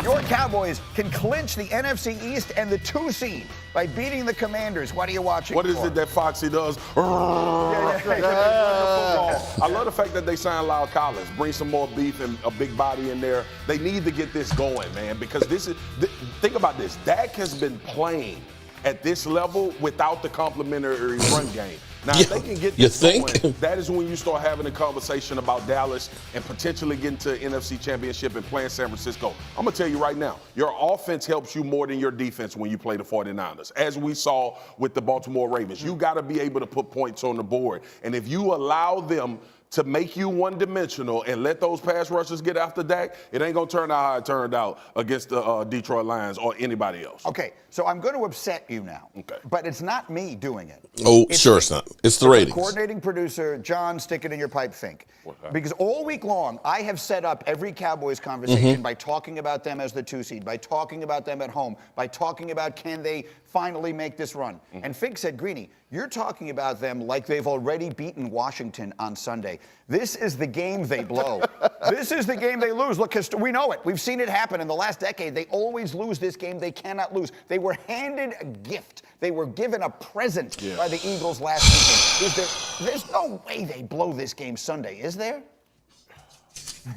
Your Cowboys can clinch the NFC East and the 2 seed by beating the Commanders. What are you watching What is for? it that Foxy does? I love the fact that they signed Lyle Collins. Bring some more beef and a big body in there. They need to get this going, man, because think about this. Dak has been playing at this level without the complimentary run game. Now, if they can get this going, that is when you start having a conversation about Dallas and potentially getting to NFC Championship and playing San Francisco. I'm going to tell you right now, your offense helps you more than your defense when you play the 49ers. As we saw with the Baltimore Ravens, you got to be able to put points on the board. And if you allow them to make you one-dimensional and let those pass rushers get after Dak, it ain't going to turn out how it turned out against the Detroit Lions or anybody else. Okay, so I'm going to upset you now. Okay. But it's not me doing it. Oh, sure it's not. It's the ratings. Coordinating producer, John, stick it in your pipe, think. Because all week long, I have set up every Cowboys conversation by talking about them as the 2 seed, by talking about them at home, by talking about can they finally make this run. And Fink said, Greeny, you're talking about them like they've already beaten Washington on Sunday. This is the game they blow. This is the game they lose. Look, we know it. We've seen it happen in the last decade. They always lose this game. They cannot lose. They were handed a gift. They were given a present by the Eagles last weekend. There's no way they blow this game Sunday, is there?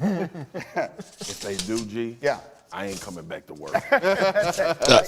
If they do, G, I ain't coming back to work.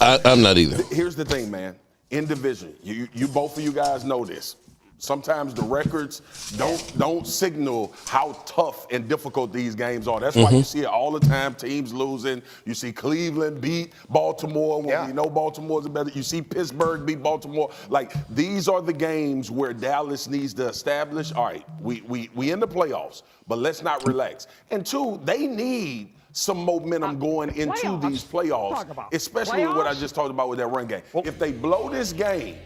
I'm not either. Here's the thing, man. In division, you both of you guys know this. Sometimes the records don't signal how tough and difficult these games are. That's why you see it all the time, teams losing. You see Cleveland beat Baltimore when we know Baltimore's better. You see Pittsburgh beat Baltimore. Like, these are the games where Dallas needs to establish, all right, we in the playoffs, but let's not relax. And 2, they need some momentum going into these playoffs, especially with what I just talked about with that run game. If they blow this game,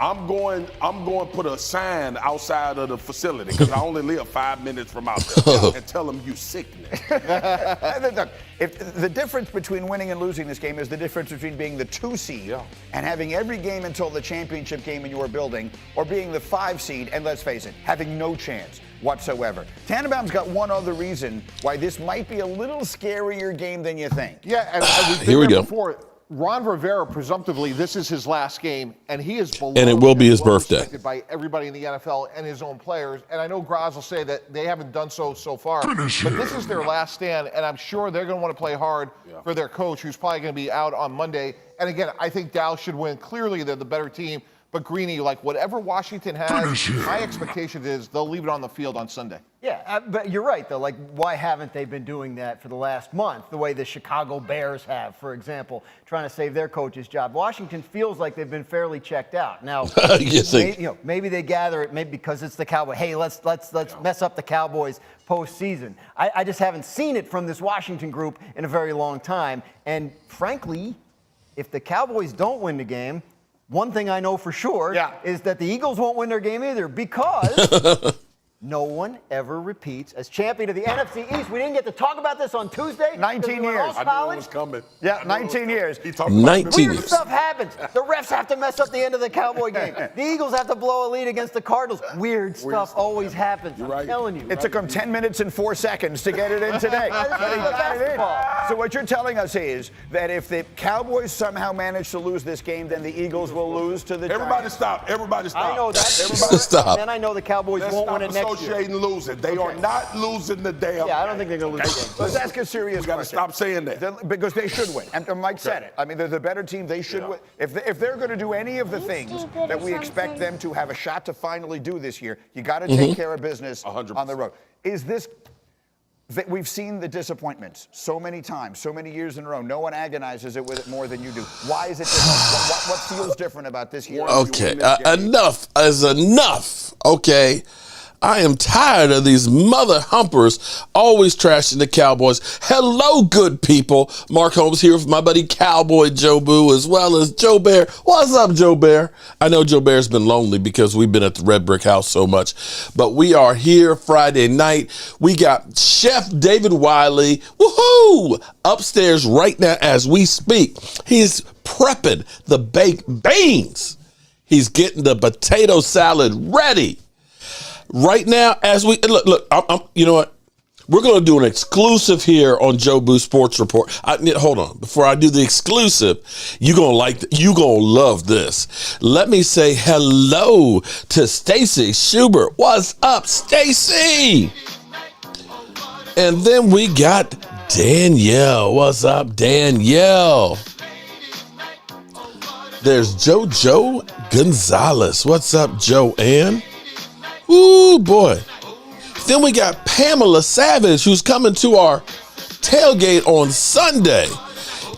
I'm going to put a sign outside of the facility because I only live 5 minutes from out there and tell them you sickness. If the difference between winning and losing this game is the difference between being the 2 seed and having every game until the championship game in your building, or being the 5 seed and, let's face it, having no chance whatsoever. Tannenbaum's got one other reason why this might be a little scarier game than you think. Yeah, and we've been there before. Ron Rivera, presumptively, this is his last game, and he is below. And it will be his birthday. Respected by everybody in the NFL and his own players. And I know Graz will say that they haven't done so far, but this is their last stand, and I'm sure they're going to want to play hard for their coach, who's probably going to be out on Monday. And again, I think Dallas should win. Clearly, they're the better team. But Greeny, like whatever Washington has, my expectation is they'll leave it on the field on Sunday. Yeah, but you're right, though. Like, why haven't they been doing that for the last month, the way the Chicago Bears have, for example, trying to save their coach's job? Washington feels like they've been fairly checked out. Now, maybe they gather it maybe because it's the Cowboys. Hey, let's mess up the Cowboys postseason. I just haven't seen it from this Washington group in a very long time. And frankly, if the Cowboys don't win the game, one thing I know for sure is that the Eagles won't win their game either, because no one ever repeats as champion of the NFC East. We didn't get to talk about this on Tuesday. 19 years. I knew it was coming. Yeah, 19 years. 19 Weird stuff happens. The refs have to mess up the end of the Cowboy game. The Eagles have to blow a lead against the Cardinals. Weird stuff always happens. I'm telling you. It took them 10 minutes and 4 seconds to get it in today. So what you're telling us is that if the Cowboys somehow manage to lose this game, then the Eagles will lose to the Everybody Giants. stop. Everybody stop. I know that. Everybody stop. And then I know the Cowboys won't win it next year. Associating losing. They are not losing the damn I don't think they're going to lose the game. Let's ask a serious question. We got to stop saying that. Because they should win. And Mike said it. I mean, they're the better team. They should win. If they're going to do any of the things that we expect them to have a shot to finally do this year, you got to take care of business 100%. On the road. Is this... We've seen the disappointments so many times, so many years in a row. No one agonizes it with it more than you do. Why is it different? What feels different about this year? Okay, enough is enough, okay? I am tired of these mother humpers always trashing the Cowboys. Hello, good people. Mark Holmes here with my buddy Cowboy Joe Boo, as well as Joe Bear. What's up, Joe Bear? I know Joe Bear's been lonely because we've been at the Red Brick House so much, but we are here Friday night. We got Chef David Wiley, woohoo, upstairs right now as we speak. He's prepping the baked beans. He's getting the potato salad ready. Right now, as we look, you know what? We're going to do an exclusive here on Joe Boo Sports Report. Hold on. Before I do the exclusive, you're going to love this. Let me say hello to Stacy Schubert. What's up, Stacy? And then we got Danielle. What's up, Danielle? There's JoJo Gonzalez. What's up, Joanne? Ooh, boy. Then we got Pamela Savage, who's coming to our tailgate on Sunday.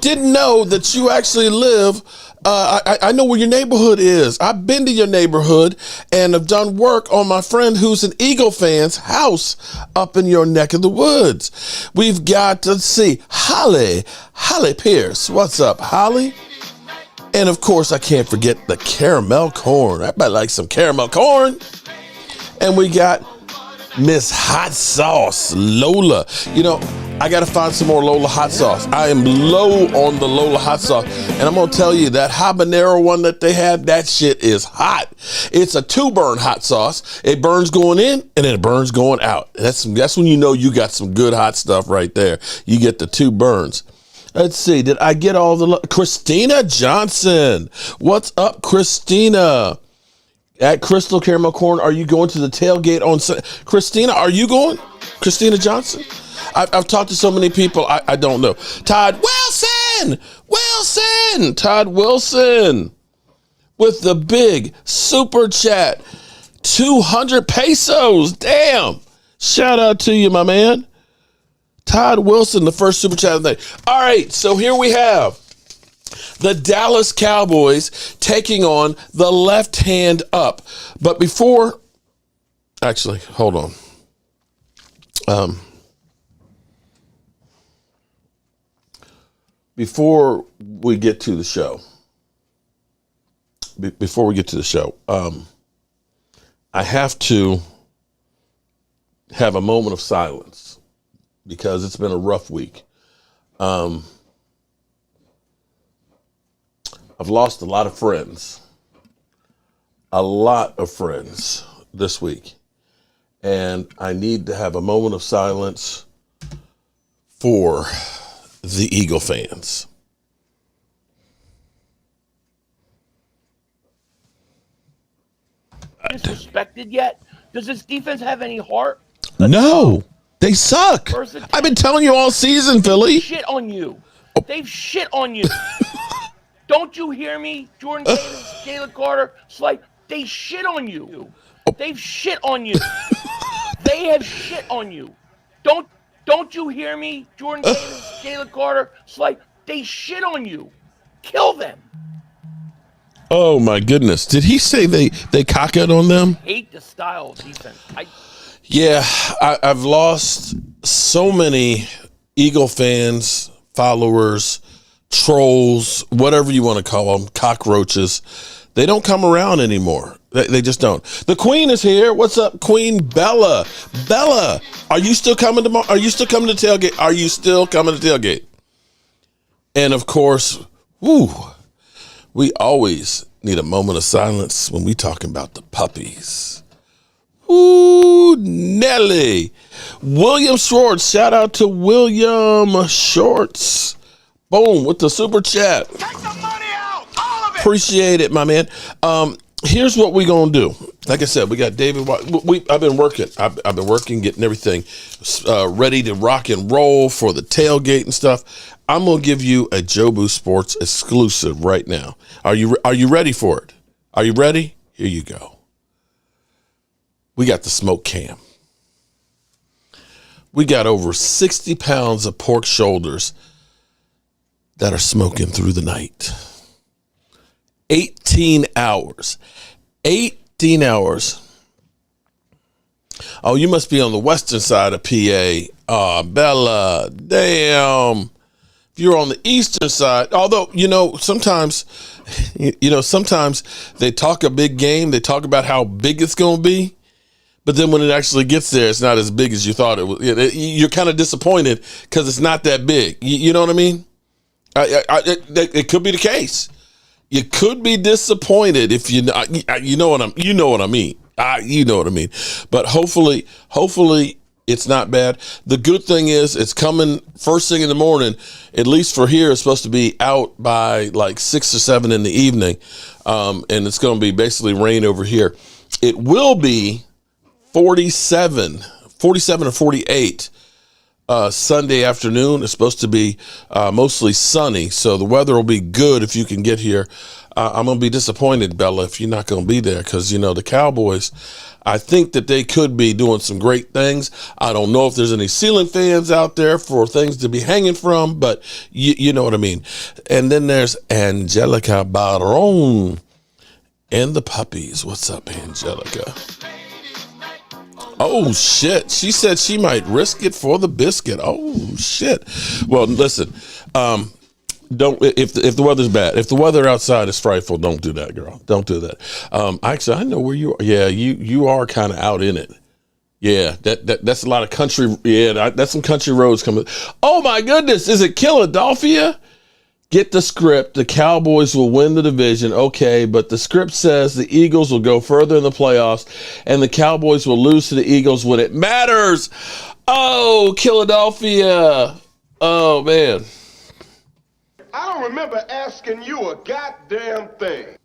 Didn't know that you actually live, I know where your neighborhood is. I've been to your neighborhood and have done work on my friend who's an Eagle fan's house up in your neck of the woods. We've got, let's see, Holly Pierce. What's up, Holly? And of course, I can't forget the caramel corn. Everybody likes some caramel corn. And we got Miss Hot Sauce, Lola. You know, I got to find some more Lola hot sauce. I am low on the Lola hot sauce. And I'm going to tell you, that habanero one that they have, that shit is hot. It's a 2-burn hot sauce. It burns going in and then it burns going out. That's when you know you got some good hot stuff right there. You get the 2 burns. Let's see, did I get all the Christina Johnson. What's up, Christina? At Crystal Caramel Corn, are you going to the tailgate on Sunday? Christina, are you going? Christina Johnson? I've talked to so many people, I don't know. Todd Wilson! Todd Wilson with the big super chat. 200 pesos. Damn. Shout out to you, my man. Todd Wilson, the first super chat of the day. All right, so here we have the Dallas Cowboys taking on the left hand up. But before, actually, hold on. Before we get to the show, I have to have a moment of silence because it's been a rough week. I've lost a lot of friends this week. And I need to have a moment of silence for the Eagle fans. Disrespected yet? Does this defense have any heart? No, they suck. I've been telling you all season, Philly. Shit on you. They've shit on you. Don't you hear me? Jordan Davis, Jalen Carter, Slate, they shit on you. They've shit on you. They have shit on you. Don't you hear me? Jordan Davis, Jalen Carter, Slate, they shit on you. Kill them. Oh my goodness. Did he say they cock it on them? Hate the style of defense. Yeah, I've lost so many Eagle fans, followers, trolls, whatever you want to call them, cockroaches. They don't come around anymore. They just don't. The Queen is here. What's up, Queen Bella? Bella, are you still coming tomorrow? Are you still coming to tailgate? Are you still coming to tailgate? And of course, we always need a moment of silence when we talking about the puppies. Ooh, Nelly. William Schwartz. Shout out to William Schwartz. Boom, with the super chat. Take the money out, all of it. Appreciate it, my man. Here's what we gonna do. Like I said, we got David. I've been working. I've been working, getting everything ready to rock and roll for the tailgate and stuff. I'm gonna give you a Joe Boo Sports exclusive right now. Are you ready for it? Are you ready? Here you go. We got the smoke cam. We got over 60 pounds of pork shoulders that are smoking through the night. 18 hours. 18 hours. Oh, you must be on the western side of PA. Oh, Bella, damn. If you're on the eastern side, although, sometimes they talk a big game. They talk about how big it's going to be. But then when it actually gets there, it's not as big as you thought it was. You're kind of disappointed because it's not that big. You know what I mean? It could be the case. You could be disappointed if you know what I mean. You know what I mean. But hopefully It's not bad. The good thing is it's coming first thing in the morning. At least for here, it's supposed to be out by like 6 or 7 in the evening. And it's going to be basically rain over here. It will be 47 or 48 Sunday afternoon. It's supposed to be mostly sunny, so the weather will be good if you can get here. I'm going to be disappointed, Bella, if you're not going to be there because, the Cowboys, I think that they could be doing some great things. I don't know if there's any ceiling fans out there for things to be hanging from, but you know what I mean. And then there's Angelica Baron and the puppies. What's up, Angelica? Oh, shit. She said she might risk it for the biscuit. Oh, shit. Well, listen, don't if the weather's bad, if the weather outside is frightful, don't do that, girl. Don't do that. Actually, I know where you are. Yeah, you are kind of out in it. Yeah, that's a lot of country. Yeah, that's some country roads coming. Oh my goodness, is it Philadelphia? Get the script. The Cowboys will win the division. Okay, but the script says the Eagles will go further in the playoffs and the Cowboys will lose to the Eagles when it matters. Oh, Philadelphia. Oh, man. I don't remember asking you a goddamn thing.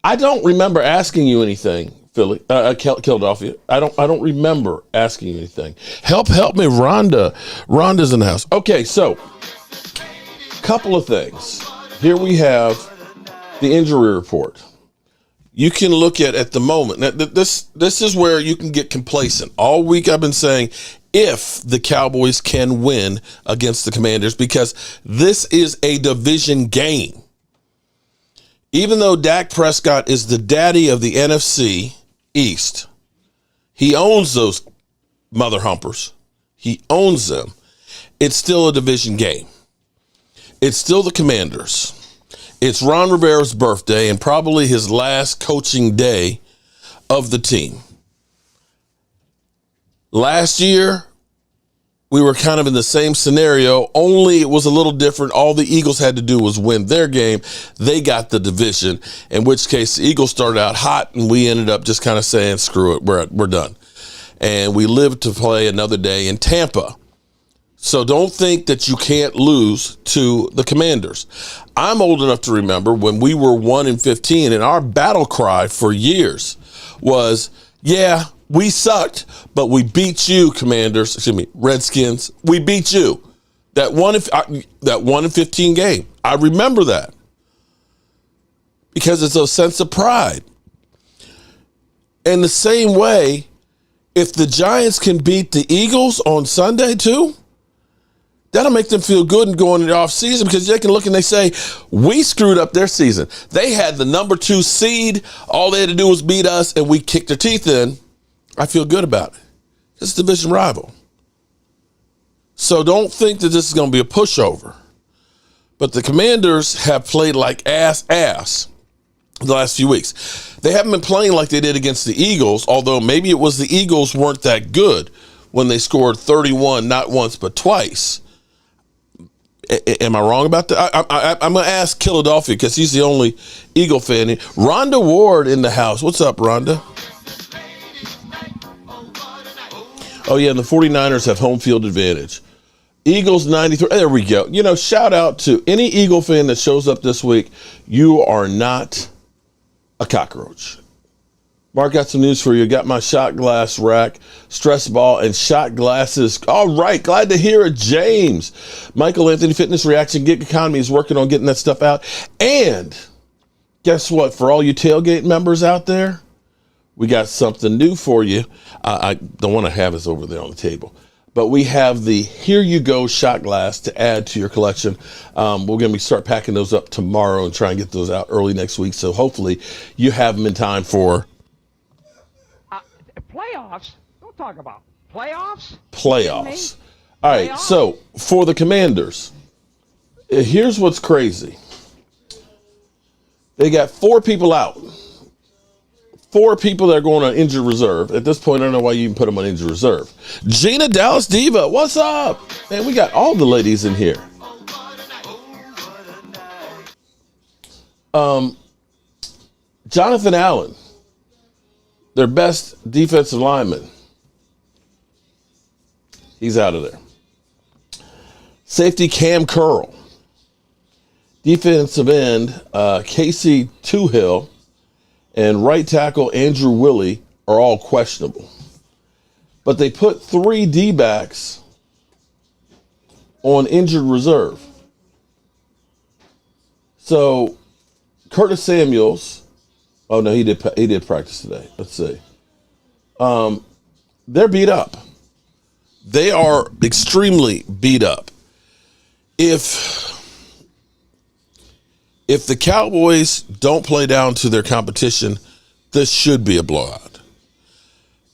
I don't remember asking you anything, Philadelphia. I don't remember asking you anything. Help me, Rhonda. Rhonda's in the house. Okay, so couple of things. Here we have the injury report. You can look at the moment. Now, this is where you can get complacent. All week I've been saying if the Cowboys can win against the Commanders because this is a division game. Even though Dak Prescott is the daddy of the NFC East, he owns those mother humpers. He owns them. It's still a division game. It's still the Commanders. It's Ron Rivera's birthday and probably his last coaching day of the team. Last year, we were kind of in the same scenario, only it was a little different. All the Eagles had to do was win their game. They got the division, in which case the Eagles started out hot, and we ended up just kind of saying, screw it, we're done. And we lived to play another day in Tampa. So don't think that you can't lose to the Commanders. I'm old enough to remember when we were 1-15, and our battle cry for years was, yeah, we sucked, but we beat you, Commanders. Excuse me, Redskins. We beat you. That 1-15 game. I remember that because it's a sense of pride. And the same way, if the Giants can beat the Eagles on Sunday too, that'll make them feel good and go into the offseason because they can look and they say, we screwed up their season. They had the number 2 seed. All they had to do was beat us, and we kicked their teeth in. I feel good about it. It's a division rival. So don't think that this is going to be a pushover. But the Commanders have played like ass the last few weeks. They haven't been playing like they did against the Eagles, although maybe it was the Eagles weren't that good when they scored 31, not once, but twice. Am I wrong about that? I'm going to ask Philadelphia because he's the only Eagle fan. Rhonda Ward in the house. What's up, Rhonda? Oh, yeah, and the 49ers have home field advantage. Eagles 93. There we go. Shout out to any Eagle fan that shows up this week. You are not a cockroach. Mark, got some news for you. Got my shot glass rack, stress ball, and shot glasses. All right, glad to hear it, James. Michael Anthony Fitness Reaction Gig Economy is working on getting that stuff out. And guess what? For all you tailgate members out there, we got something new for you. I don't want to have this over there on the table. But we have the Here You Go shot glass to add to your collection. We're going to start packing those up tomorrow and try and get those out early next week. So hopefully you have them in time for playoffs? Don't talk about playoffs. Playoffs. All right, so for the Commanders, here's what's crazy. They got 4 people out. 4 people that are going on injured reserve. At this point, I don't know why you even put them on injured reserve. Gina Dallas Diva, what's up? Man, we got all the ladies in here. Jonathan Allen, their best defensive lineman, He's out of there. Safety Cam Curl. Defensive end Casey Toohill and right tackle Andrew Willie are all questionable. But they put 3 D-backs on injured reserve. So Curtis Samuels, oh no, he did practice today. Let's see. They're beat up. They are extremely beat up. If the Cowboys don't play down to their competition, this should be a blowout.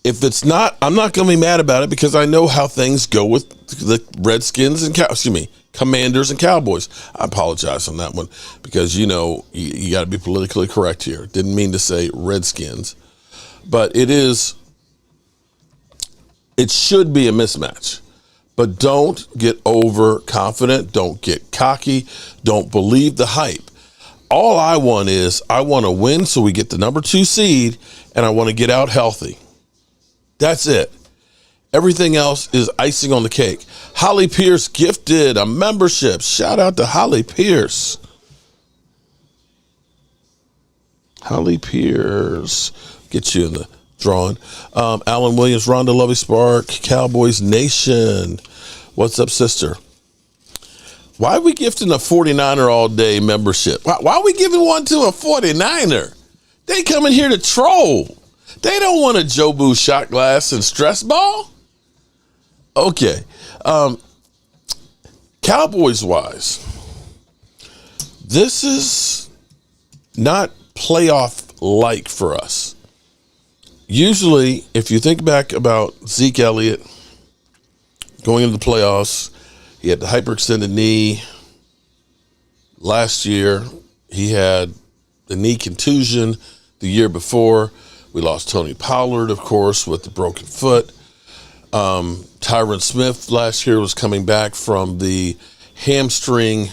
If it's not, I'm not going to be mad about it because I know how things go with the Redskins and Commanders and Cowboys. I apologize on that one because, you got to be politically correct here. Didn't mean to say Redskins, but it should be a mismatch. But don't get overconfident. Don't get cocky. Don't believe the hype. All I want to win so we get the number 2 seed, and I want to get out healthy. That's it. Everything else is icing on the cake. Holly Pierce gifted a membership. Shout out to Holly Pierce. Holly Pierce. Get you in the drawing. Alan Williams, Rhonda Lovey Spark, Cowboys Nation. What's up, sister? Why are we gifting a 49er all day membership? Why are we giving one to a 49er? They coming here to troll. They don't want a Jobu shot glass and stress ball. Okay. Cowboys wise, this is not playoff like for us. Usually, if you think back about Zeke Elliott going into the playoffs, he had the hyperextended knee. Last year, he had the knee contusion the year before. We lost Tony Pollard, of course, with the broken foot. Tyron Smith last year was coming back from the hamstring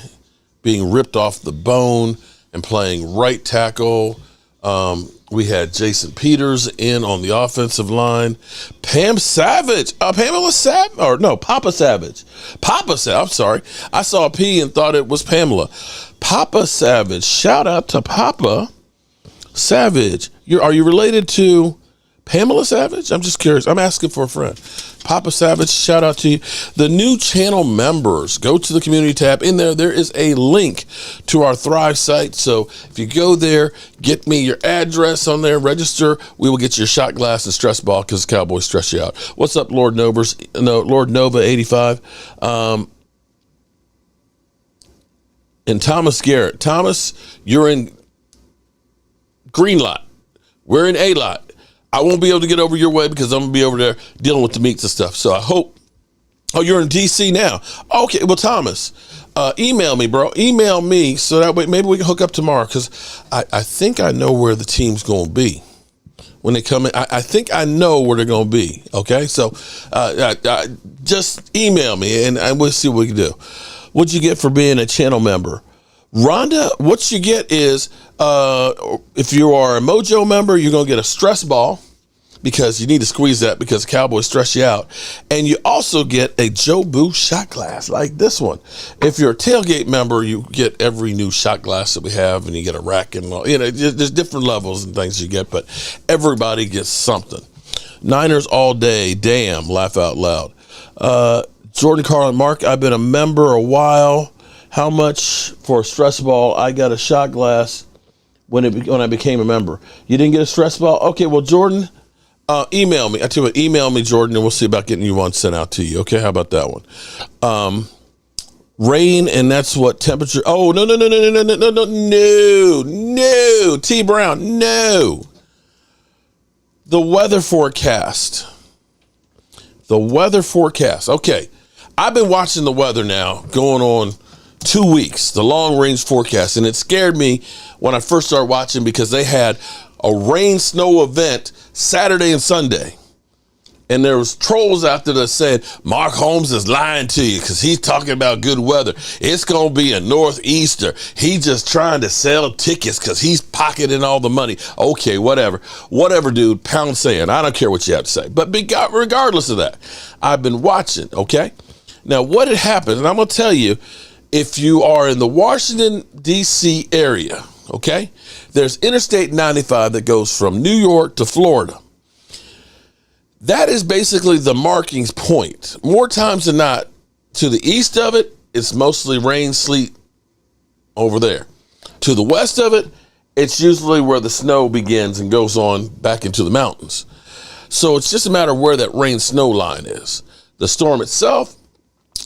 being ripped off the bone and playing right tackle. We had Jason Peters in on the offensive line. Papa Savage. I'm sorry. I saw P and thought it was Pamela. Papa Savage. Shout out to Papa Savage. Are you related to Pamela Savage? I'm just curious. I'm asking for a friend. Papa Savage, shout out to you. The new channel members, go to the community tab. In there is a link to our Thrive site. So if you go there, get me your address on there, register. We will get you a shot glass and stress ball because Cowboys stress you out. What's up, Lord Nova 85? And Thomas Garrett. Thomas, you're in green lot. We're in A lot. I won't be able to get over your way because I'm going to be over there dealing with the meats and stuff. So I hope. Oh, you're in D.C. now. Okay, well, Thomas, email me, bro. Email me so that way maybe we can hook up tomorrow because I think I know where the team's going to be when they come in. I think I know where they're going to be, okay? So just email me and we'll see what we can do. What'd you get for being a channel member? Rhonda, what you get is if you are a Mojo member, you're going to get a stress ball because you need to squeeze that because Cowboys stress you out. And you also get a Jobu shot glass like this one. If you're a tailgate member, you get every new shot glass that we have and you get a rack and there's different levels and things you get, but everybody gets something. Niners all day, damn, laugh out loud. Jordan Carlin, Mark, I've been a member a while. How much for a stress ball? I got a shot glass when I became a member. You didn't get a stress ball? Okay, well, Jordan, email me. I tell you what, email me, Jordan, and we'll see about getting you one sent out to you. Okay, how about that one? Rain, and that's what temperature. Oh, no. T. Brown, no. The weather forecast. Okay, I've been watching the weather now going on 2 weeks, the long range forecast. And it scared me when I first started watching because they had a rain snow event Saturday and Sunday. And there was trolls out there that said, Mark Holmes is lying to you because he's talking about good weather. It's going to be a northeaster. He's just trying to sell tickets because he's pocketing all the money. Okay, whatever. Whatever, dude, pound sand. I don't care what you have to say. But regardless of that, I've been watching, okay? Now, what had happened, and I'm going to tell you, if you are in the Washington, D.C. area, okay, there's Interstate 95 that goes from New York to Florida. That is basically the markings point. More times than not, to the east of it, it's mostly rain, sleet over there. To the west of it, it's usually where the snow begins and goes on back into the mountains. So it's just a matter of where that rain-snow line is. The storm itself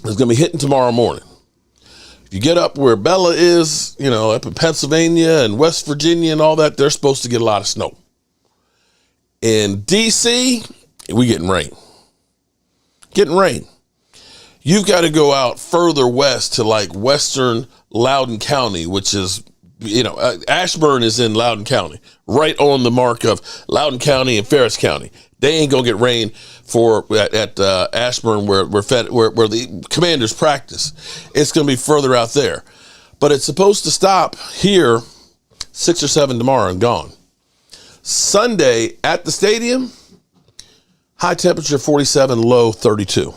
is going to be hitting tomorrow morning. If you get up where Bella is, you know, up in Pennsylvania and West Virginia and all that, they're supposed to get a lot of snow. In D.C., we getting rain. Getting rain. You've got to go out further west to like western Loudoun County, which is, you know, Ashburn is in Loudoun County, right on the mark of Loudoun County and Ferris County. They ain't gonna get rain at Ashburn where the Commanders practice. It's gonna be further out there, but it's supposed to stop here 6 or 7 tomorrow and gone. Sunday at the stadium, high temperature 47, low 32.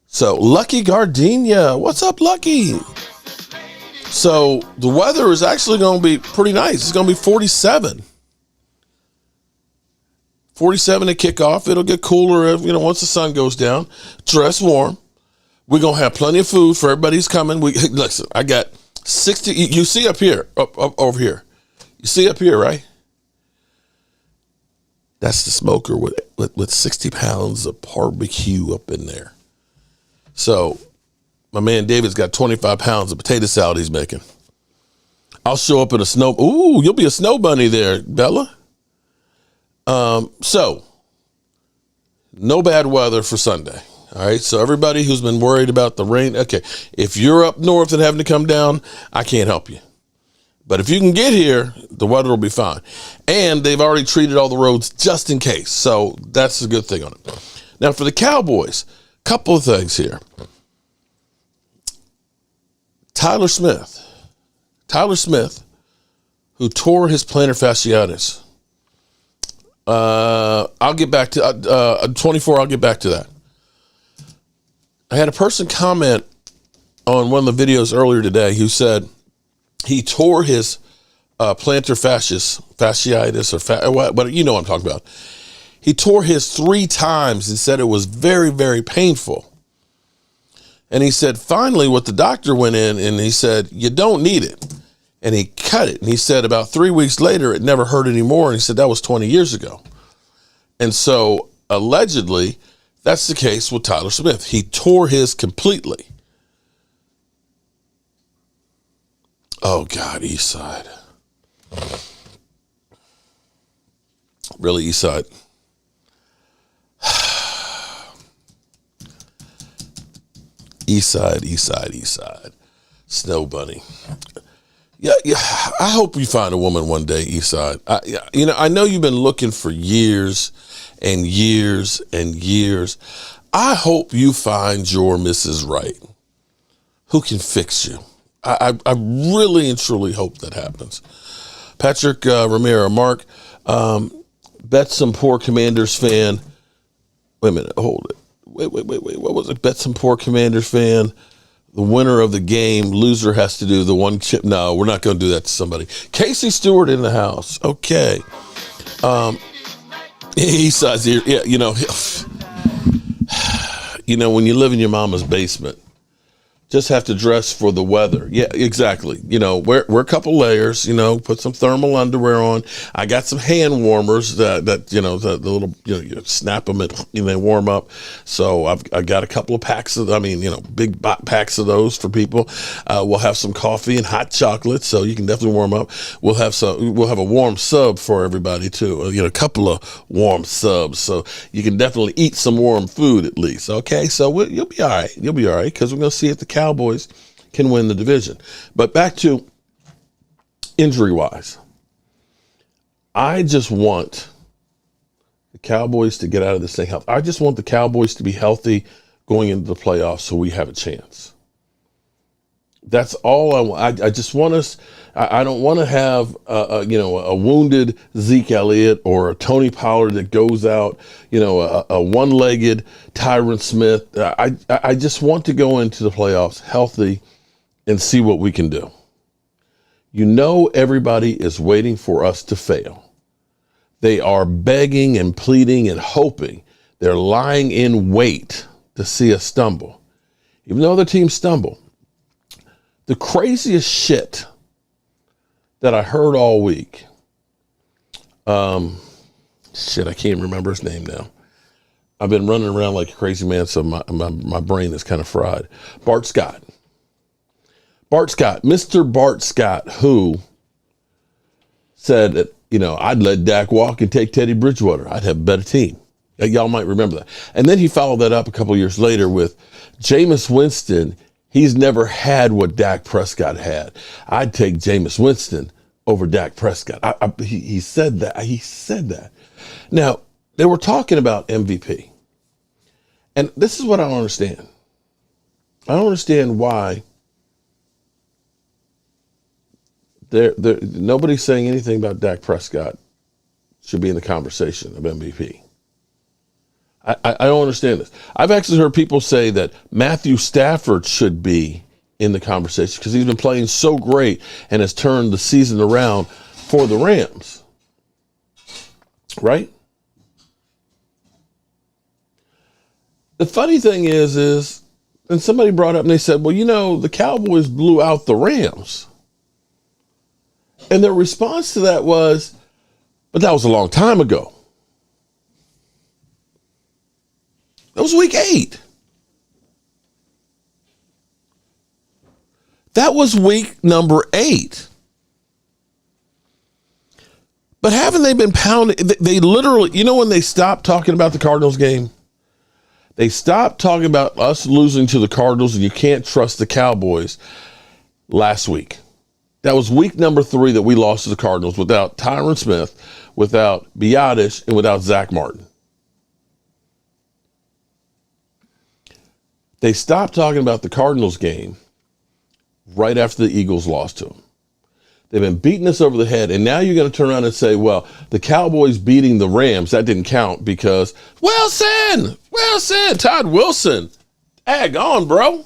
So Lucky Gardenia, what's up, Lucky? So the weather is actually going to be pretty nice. It's going to be 47. 47 at kickoff. It'll get cooler, you know, once the sun goes down. Dress warm. We're going to have plenty of food for everybody who's coming. Listen, I got 60. You see up here, up over here. You see up here, right? That's the smoker with 60 pounds of barbecue up in there. So my man David's got 25 pounds of potato salad he's making. I'll show up in a snow. Ooh, you'll be a snow bunny there, Bella. So no bad weather for Sunday. All right. So everybody who's been worried about the rain, okay, if you're up north and having to come down, I can't help you. But if you can get here, the weather will be fine. And they've already treated all the roads just in case. So that's a good thing on it. Now for the Cowboys, a couple of things here. Tyler Smith, who tore his plantar fasciitis. I'll get back to 24. I'll get back to that. I had a person comment on one of the videos earlier today who said he tore his plantar fasciitis or what you know what I'm talking about. He tore his 3 times and said it was very, very painful. And he said, finally, what the doctor went in and he said, you don't need it. And he cut it. And he said about 3 weeks later, it never hurt anymore. And he said, that was 20 years ago. And so allegedly, that's the case with Tyler Smith. He tore his completely. Oh, God, East Side. Really, East Side. East Side. Snow Bunny. Yeah. I hope you find a woman one day, East Side. I know you've been looking for years and years and years. I hope you find your Mrs. Right, who can fix you. I really and truly hope that happens. Patrick Romero, Mark, bet some poor Commanders fan. Wait a minute, hold it. Wait. What was it? Bet some poor Commanders fan. The winner of the game, loser has to do the one chip. No, we're not going to do that to somebody. Casey Stewart in the house. Okay. He says here, yeah, when you live in your mama's basement, just have to dress for the weather. Yeah, exactly. Wear a couple layers, put some thermal underwear on. I got some hand warmers that the little, you snap them and they warm up. So I've got a couple of packs of, big packs of those for people. We'll have some coffee and hot chocolate, so you can definitely warm up. We'll have a warm sub for everybody too. A couple of warm subs, so you can definitely eat some warm food at least. Okay, so you'll be all right. You'll be all right because we're going to see if the Cowboys can win the division. But back to injury-wise, I just want the Cowboys to get out of this thing healthy. I just want the Cowboys to be healthy going into the playoffs so we have a chance. That's all I want. I just want us. I don't want to have a wounded Zeke Elliott or a Tony Pollard that goes out. A one-legged Tyron Smith. I just want to go into the playoffs healthy and see what we can do. Everybody is waiting for us to fail. They are begging and pleading and hoping. They're lying in wait to see us stumble. Even though other teams stumble. The craziest shit that I heard all week, I can't remember his name now. I've been running around like a crazy man, so my brain is kind of fried. Bart Scott, Mr. Bart Scott, who said that, I'd let Dak walk and take Teddy Bridgewater. I'd have a better team. Y'all might remember that. And then he followed that up a couple of years later with Jameis Winston. He's never had what Dak Prescott had. I'd take Jameis Winston over Dak Prescott. He said that. He said that. Now, they were talking about MVP. And this is what I don't understand. I don't understand why nobody's saying anything about Dak Prescott should be in the conversation of MVP. I don't understand this. I've actually heard people say that Matthew Stafford should be in the conversation because he's been playing so great and has turned the season around for the Rams. Right? The funny thing is, and somebody brought up and they said, well, the Cowboys blew out the Rams. And their response to that was, but that was a long time ago. That was week 8. That was week number 8. But haven't they been pounding? They literally, when they stopped talking about the Cardinals game, they stopped talking about us losing to the Cardinals and you can't trust the Cowboys last week. That was week number 3 that we lost to the Cardinals without Tyron Smith, without B.A.M, and without Zach Martin. They stopped talking about the Cardinals game right after the Eagles lost to them. They've been beating us over the head, and now you're going to turn around and say, well, the Cowboys beating the Rams, that didn't count because Wilson, Todd Wilson, ag on, bro.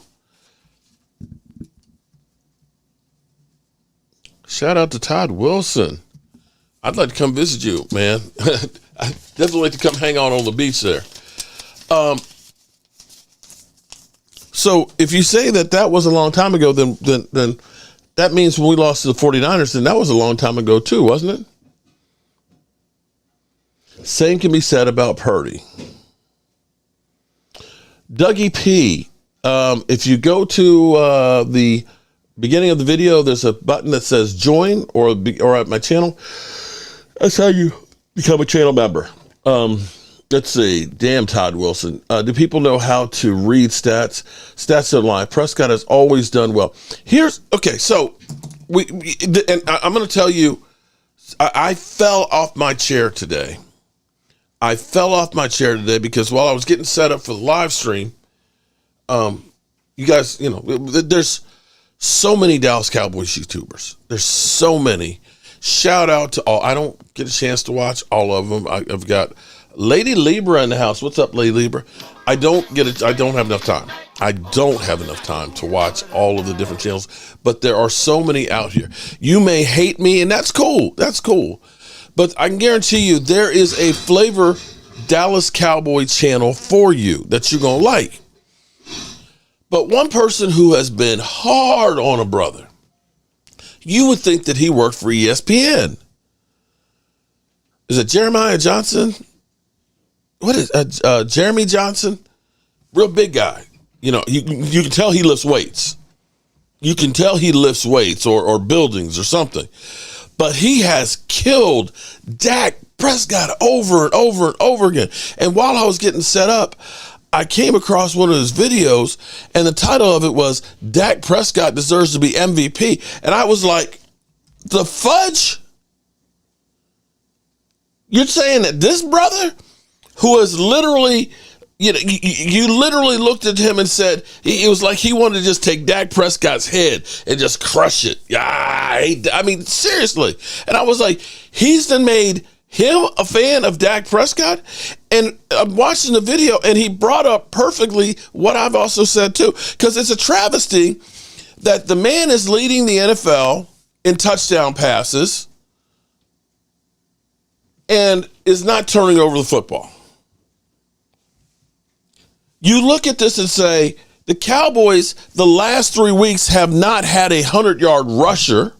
Shout out to Todd Wilson. I'd like to come visit you, man. I'd definitely like to come hang out on the beach there. So if you say that was a long time ago, then that means when we lost to the 49ers, then that was a long time ago too, wasn't it? Same can be said about Purdy. Dougie P, if you go to the beginning of the video, there's a button that says join or at my channel. That's how you become a channel member. Let's see. Damn, Todd Wilson. Do people know how to read stats? Stats don't lie. Prescott has always done well. So and I'm going to tell you, I fell off my chair today. Because while I was getting set up for the live stream, you guys, there's so many Dallas Cowboys YouTubers. There's so many. Shout out to all. I don't get a chance to watch all of them. I've got Lady Libra in the house. What's up, Lady Libra? I don't have enough time. I don't have enough time to watch all of the different channels, but there are so many out here. You may hate me, and that's cool. That's cool. But I can guarantee you there is a flavor Dallas Cowboy channel for you that you're going to like. But one person who has been hard on a brother, you would think that he worked for ESPN. Is it Jeremiah Johnson? What is Jeremy Johnson? Real big guy. You can tell he lifts weights. You can tell he lifts weights or buildings or something. But he has killed Dak Prescott over and over and over again. And while I was getting set up, I came across one of his videos, and the title of it was Dak Prescott Deserves to be MVP. And I was like, the fudge? You're saying that this brother who has literally, you literally looked at him and said, it was like he wanted to just take Dak Prescott's head and just crush it. I mean, seriously. And I was like, he's then made him a fan of Dak Prescott. And I'm watching the video, and he brought up perfectly what I've also said too, because it's a travesty that the man is leading the NFL in touchdown passes and is not turning over the football. You look at this and say, the Cowboys, the last 3 weeks, have not had a 100-yard rusher.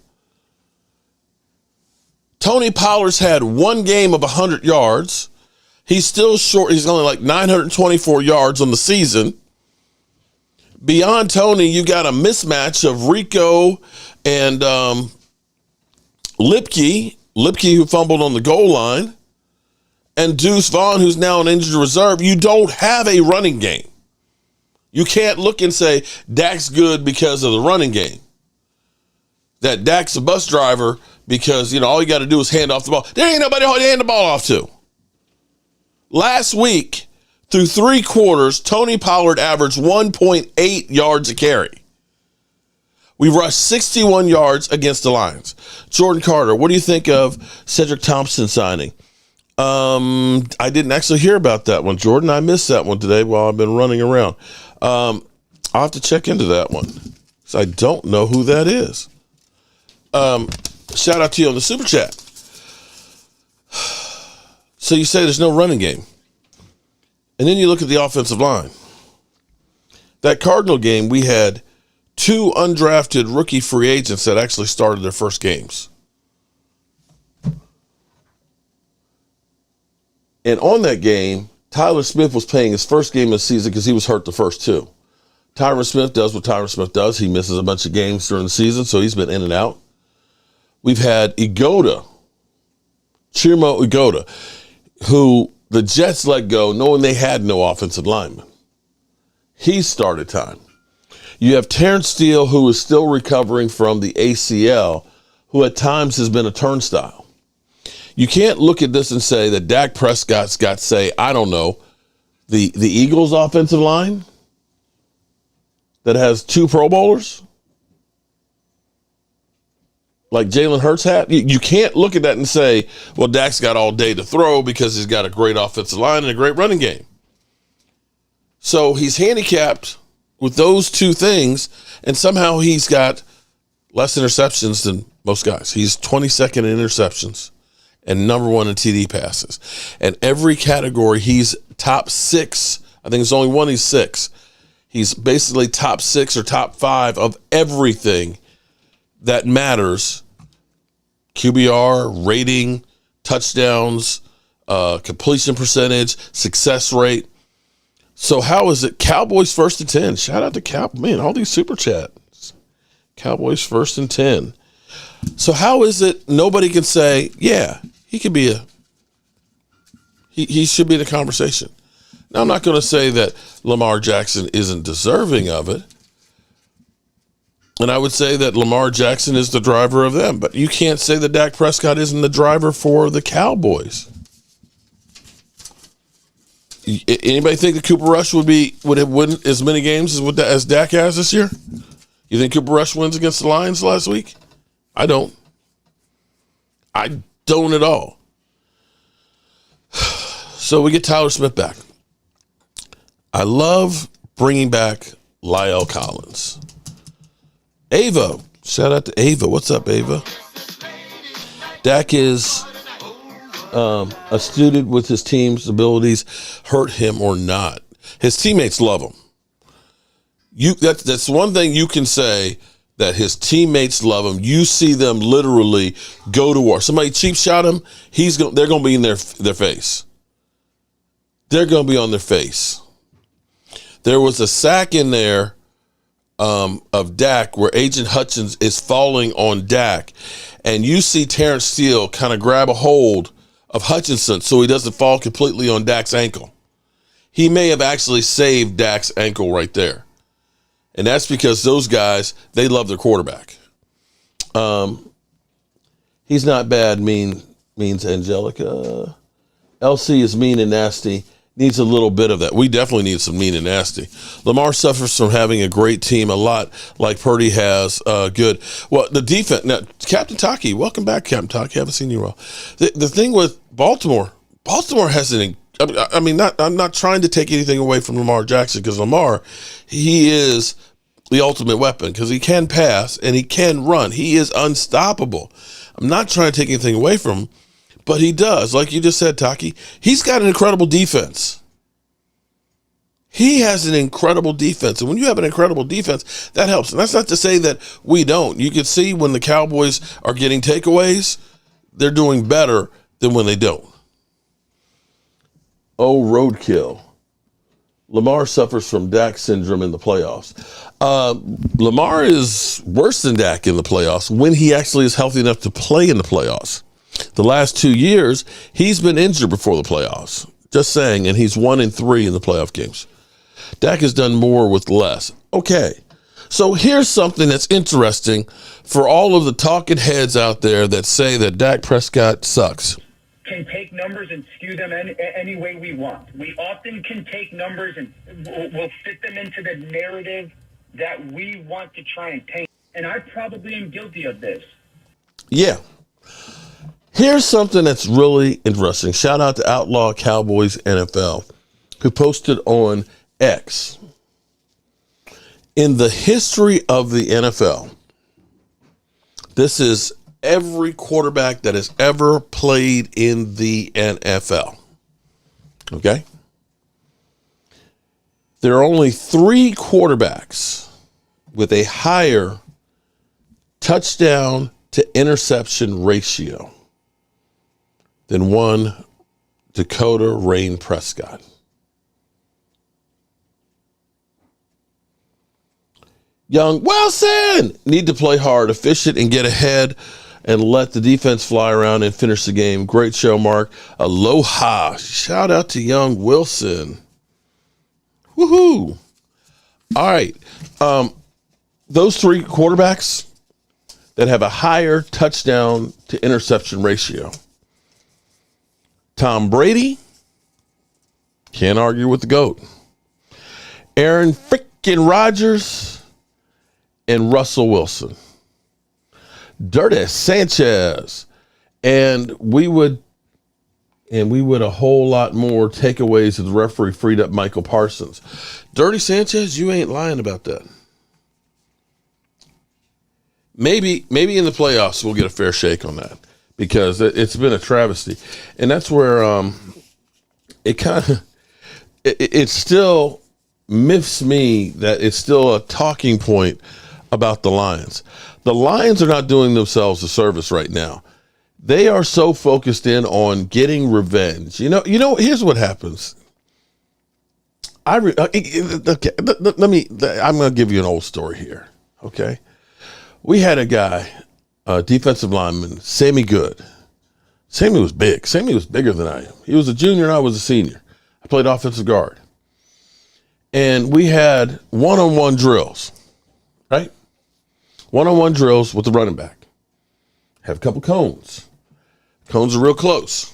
Tony Pollard's had one game of 100 yards. He's still short. He's only like 924 yards on the season. Beyond Tony, you got a mismatch of Rico and Lipke, who fumbled on the goal line, and Deuce Vaughn, who's now an injured reserve. You don't have a running game. You can't look and say Dak's good because of the running game. That Dak's a bus driver because, all you got to do is hand off the ball. There ain't nobody to hand the ball off to. Last week, through 3 quarters, Tony Pollard averaged 1.8 yards a carry. We rushed 61 yards against the Lions. Jordan Carter, what do you think of Cedric Thompson signing? I didn't actually hear about that one, Jordan. I missed that one today while I've been running around. I'll have to check into that one because I don't know who that is. Shout out to you on the Super Chat. So you say there's no running game. And then you look at the offensive line. That Cardinal game, we had 2 undrafted rookie free agents that actually started their first games. And on that game, Tyler Smith was playing his first game of the season because he was hurt the first 2. Tyron Smith does what Tyron Smith does. He misses a bunch of games during the season, so he's been in and out. We've had Chirmo Igoda, who the Jets let go knowing they had no offensive lineman. He started time. You have Terrence Steele, who is still recovering from the ACL, who at times has been a turnstile. You can't look at this and say that Dak Prescott's got, say, I don't know, the Eagles offensive line that has 2 Pro Bowlers like Jalen Hurts had. You can't look at that and say, well, Dak's got all day to throw because he's got a great offensive line and a great running game. So he's handicapped with those 2 things, and somehow he's got less interceptions than most guys. He's 22nd in interceptions and number 1 in TD passes. And every category, he's top 6. I think there's only one he's 6. He's basically top 6 or top 5 of everything that matters: QBR, rating, touchdowns, completion percentage, success rate. So how is it Cowboys 1st and 10? Shout out to Cowboys. Man, all these super chats. Cowboys 1st and 10. So how is it nobody can say, yeah, he could be he should be in the conversation? Now, I'm not going to say that Lamar Jackson isn't deserving of it. And I would say that Lamar Jackson is the driver of them. But you can't say that Dak Prescott isn't the driver for the Cowboys. Anybody think that Cooper Rush would have won as many games as Dak has this year? You think Cooper Rush wins against the Lions last week? I don't. I don't at all. So we get Tyler Smith back. I love bringing back Lyle Collins. Ava, shout out to Ava. What's up, Ava? Dak is a student with his team's abilities, hurt him or not. His teammates love him. That's one thing you can say, that his teammates love him. You see them literally go to war. Somebody cheap shot him, they're going to be in their face. They're going to be on their face. There was a sack in there of Dak where Agent Hutchins is falling on Dak, and you see Terrence Steele kind of grab a hold of Hutchinson so he doesn't fall completely on Dak's ankle. He may have actually saved Dak's ankle right there. And that's because those guys, they love their quarterback. He's not bad, means Angelica. LC is mean and nasty. Needs a little bit of that. We definitely need some mean and nasty. Lamar suffers from having a great team, a lot like Purdy has. Good. Well, the defense. Now, Captain Taki, welcome back, Captain Taki. Haven't seen you in a while. The thing with Baltimore has an. I mean, I'm not trying to take anything away from Lamar Jackson, because Lamar, he is the ultimate weapon, because he can pass and he can run. He is unstoppable. I'm not trying to take anything away from him. But he does, like you just said, Taki. He's got an incredible defense. He has an incredible defense. And when you have an incredible defense, that helps. And that's not to say that we don't. You can see when the Cowboys are getting takeaways, they're doing better than when they don't. Oh, roadkill. Lamar suffers from Dak syndrome in the playoffs. Lamar is worse than Dak in the playoffs when he actually is healthy enough to play in the playoffs. The last 2 years, he's been injured before the playoffs. Just saying, and he's 1-3 in the playoff games. Dak has done more with less. Okay, so here's something that's interesting for all of the talking heads out there that say that Dak Prescott sucks. Can take numbers and skew them any way we want. We often can take numbers and we'll fit them into the narrative that we want to try and paint. And I probably am guilty of this. Yeah. Here's something that's really interesting. Shout out to Outlaw Cowboys NFL, who posted on X. In the history of the NFL, this is every quarterback that has ever played in the NFL. Okay? There are only 3 quarterbacks with a higher touchdown to interception ratio than one Dakota Rain Prescott. Young Wilson need to play hard, efficient, and get ahead and let the defense fly around and finish the game. Great show, Mark. Aloha. Shout out to Young Wilson. Woohoo. All right. Those 3 quarterbacks that have a higher touchdown to interception ratio. Tom Brady, can't argue with the GOAT. Aaron freaking Rodgers and Russell Wilson. Dirty Sanchez. And we would a whole lot more takeaways if the referee freed up Michael Parsons. Dirty Sanchez, you ain't lying about that. Maybe in the playoffs we'll get a fair shake on that, because it's been a travesty. And that's where it still miffs me that it's still a talking point about the Lions. The Lions are not doing themselves a service right now. They are so focused in on getting revenge. You know. Here's what happens. I'm going to give you an old story here. Okay, we had a guy, defensive lineman, Sammy Good. Sammy was big. Sammy was bigger than I am. He was a junior and I was a senior. I played offensive guard, and we had one-on-one drills, right? One-on-one drills with the running back. Have a couple cones. Cones are real close.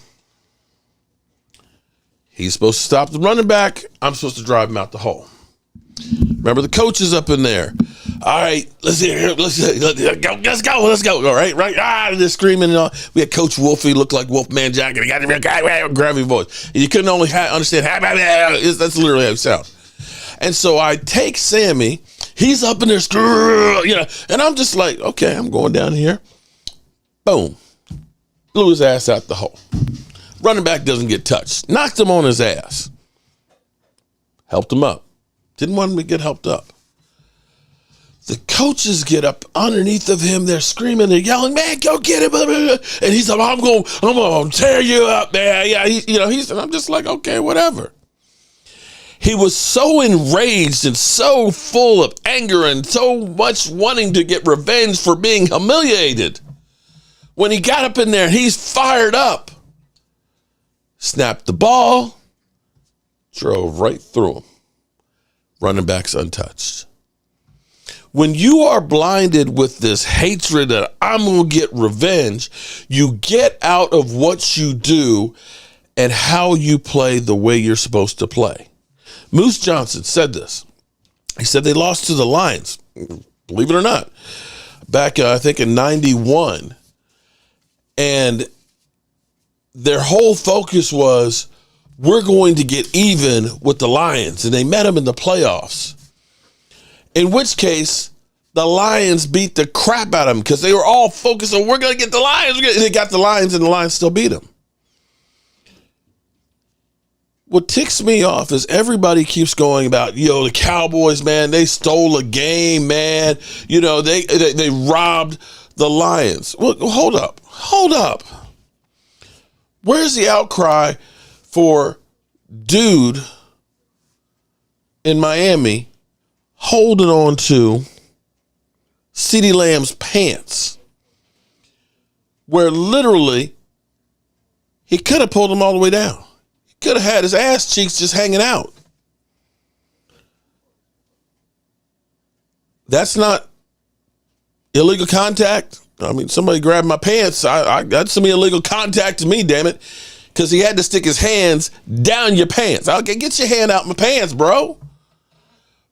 He's supposed to stop the running back. I'm supposed to drive him out the hole. Remember, the coach is up in there. All right, let's go. All right. They're screaming and all. We had Coach Wolfie look like Wolfman Jack, and he got a gravity voice. And you couldn't only understand. That's literally how he sounds. And so I take Sammy. He's up in there, and I'm just like, okay, I'm going down here. Boom. Blew his ass out the hole. Running back doesn't get touched. Knocked him on his ass. Helped him up. Didn't want him to get helped up. The coaches get up underneath of him. They're screaming. They're yelling, man, go get him. And he's like, I'm going to tear you up, man. Yeah, and I'm just like, okay, whatever. He was so enraged and so full of anger and so much wanting to get revenge for being humiliated. When he got up in there, he's fired up. Snapped the ball, drove right through him. Running back's untouched. When you are blinded with this hatred that I'm going to get revenge, you get out of what you do and how you play the way you're supposed to play. Moose Johnson said this. He said they lost to the Lions, believe it or not, back, I think, in 91. And their whole focus was, we're going to get even with the Lions. And they met them in the playoffs. In which case, the Lions beat the crap out of them because they were all focused on, we're going to get the Lions. And they got the Lions, and the Lions still beat them. What ticks me off is everybody keeps going about, the Cowboys, man, they stole a game, man. They robbed the Lions. Well, hold up. Where's the outcry for dude in Miami holding on to CeeDee Lamb's pants, where literally he could have pulled him all the way down? Could have had his ass cheeks just hanging out. That's not illegal contact. I mean, somebody grabbed my pants. That's some illegal contact to me, damn it. Because he had to stick his hands down your pants. Okay, get your hand out my pants, bro.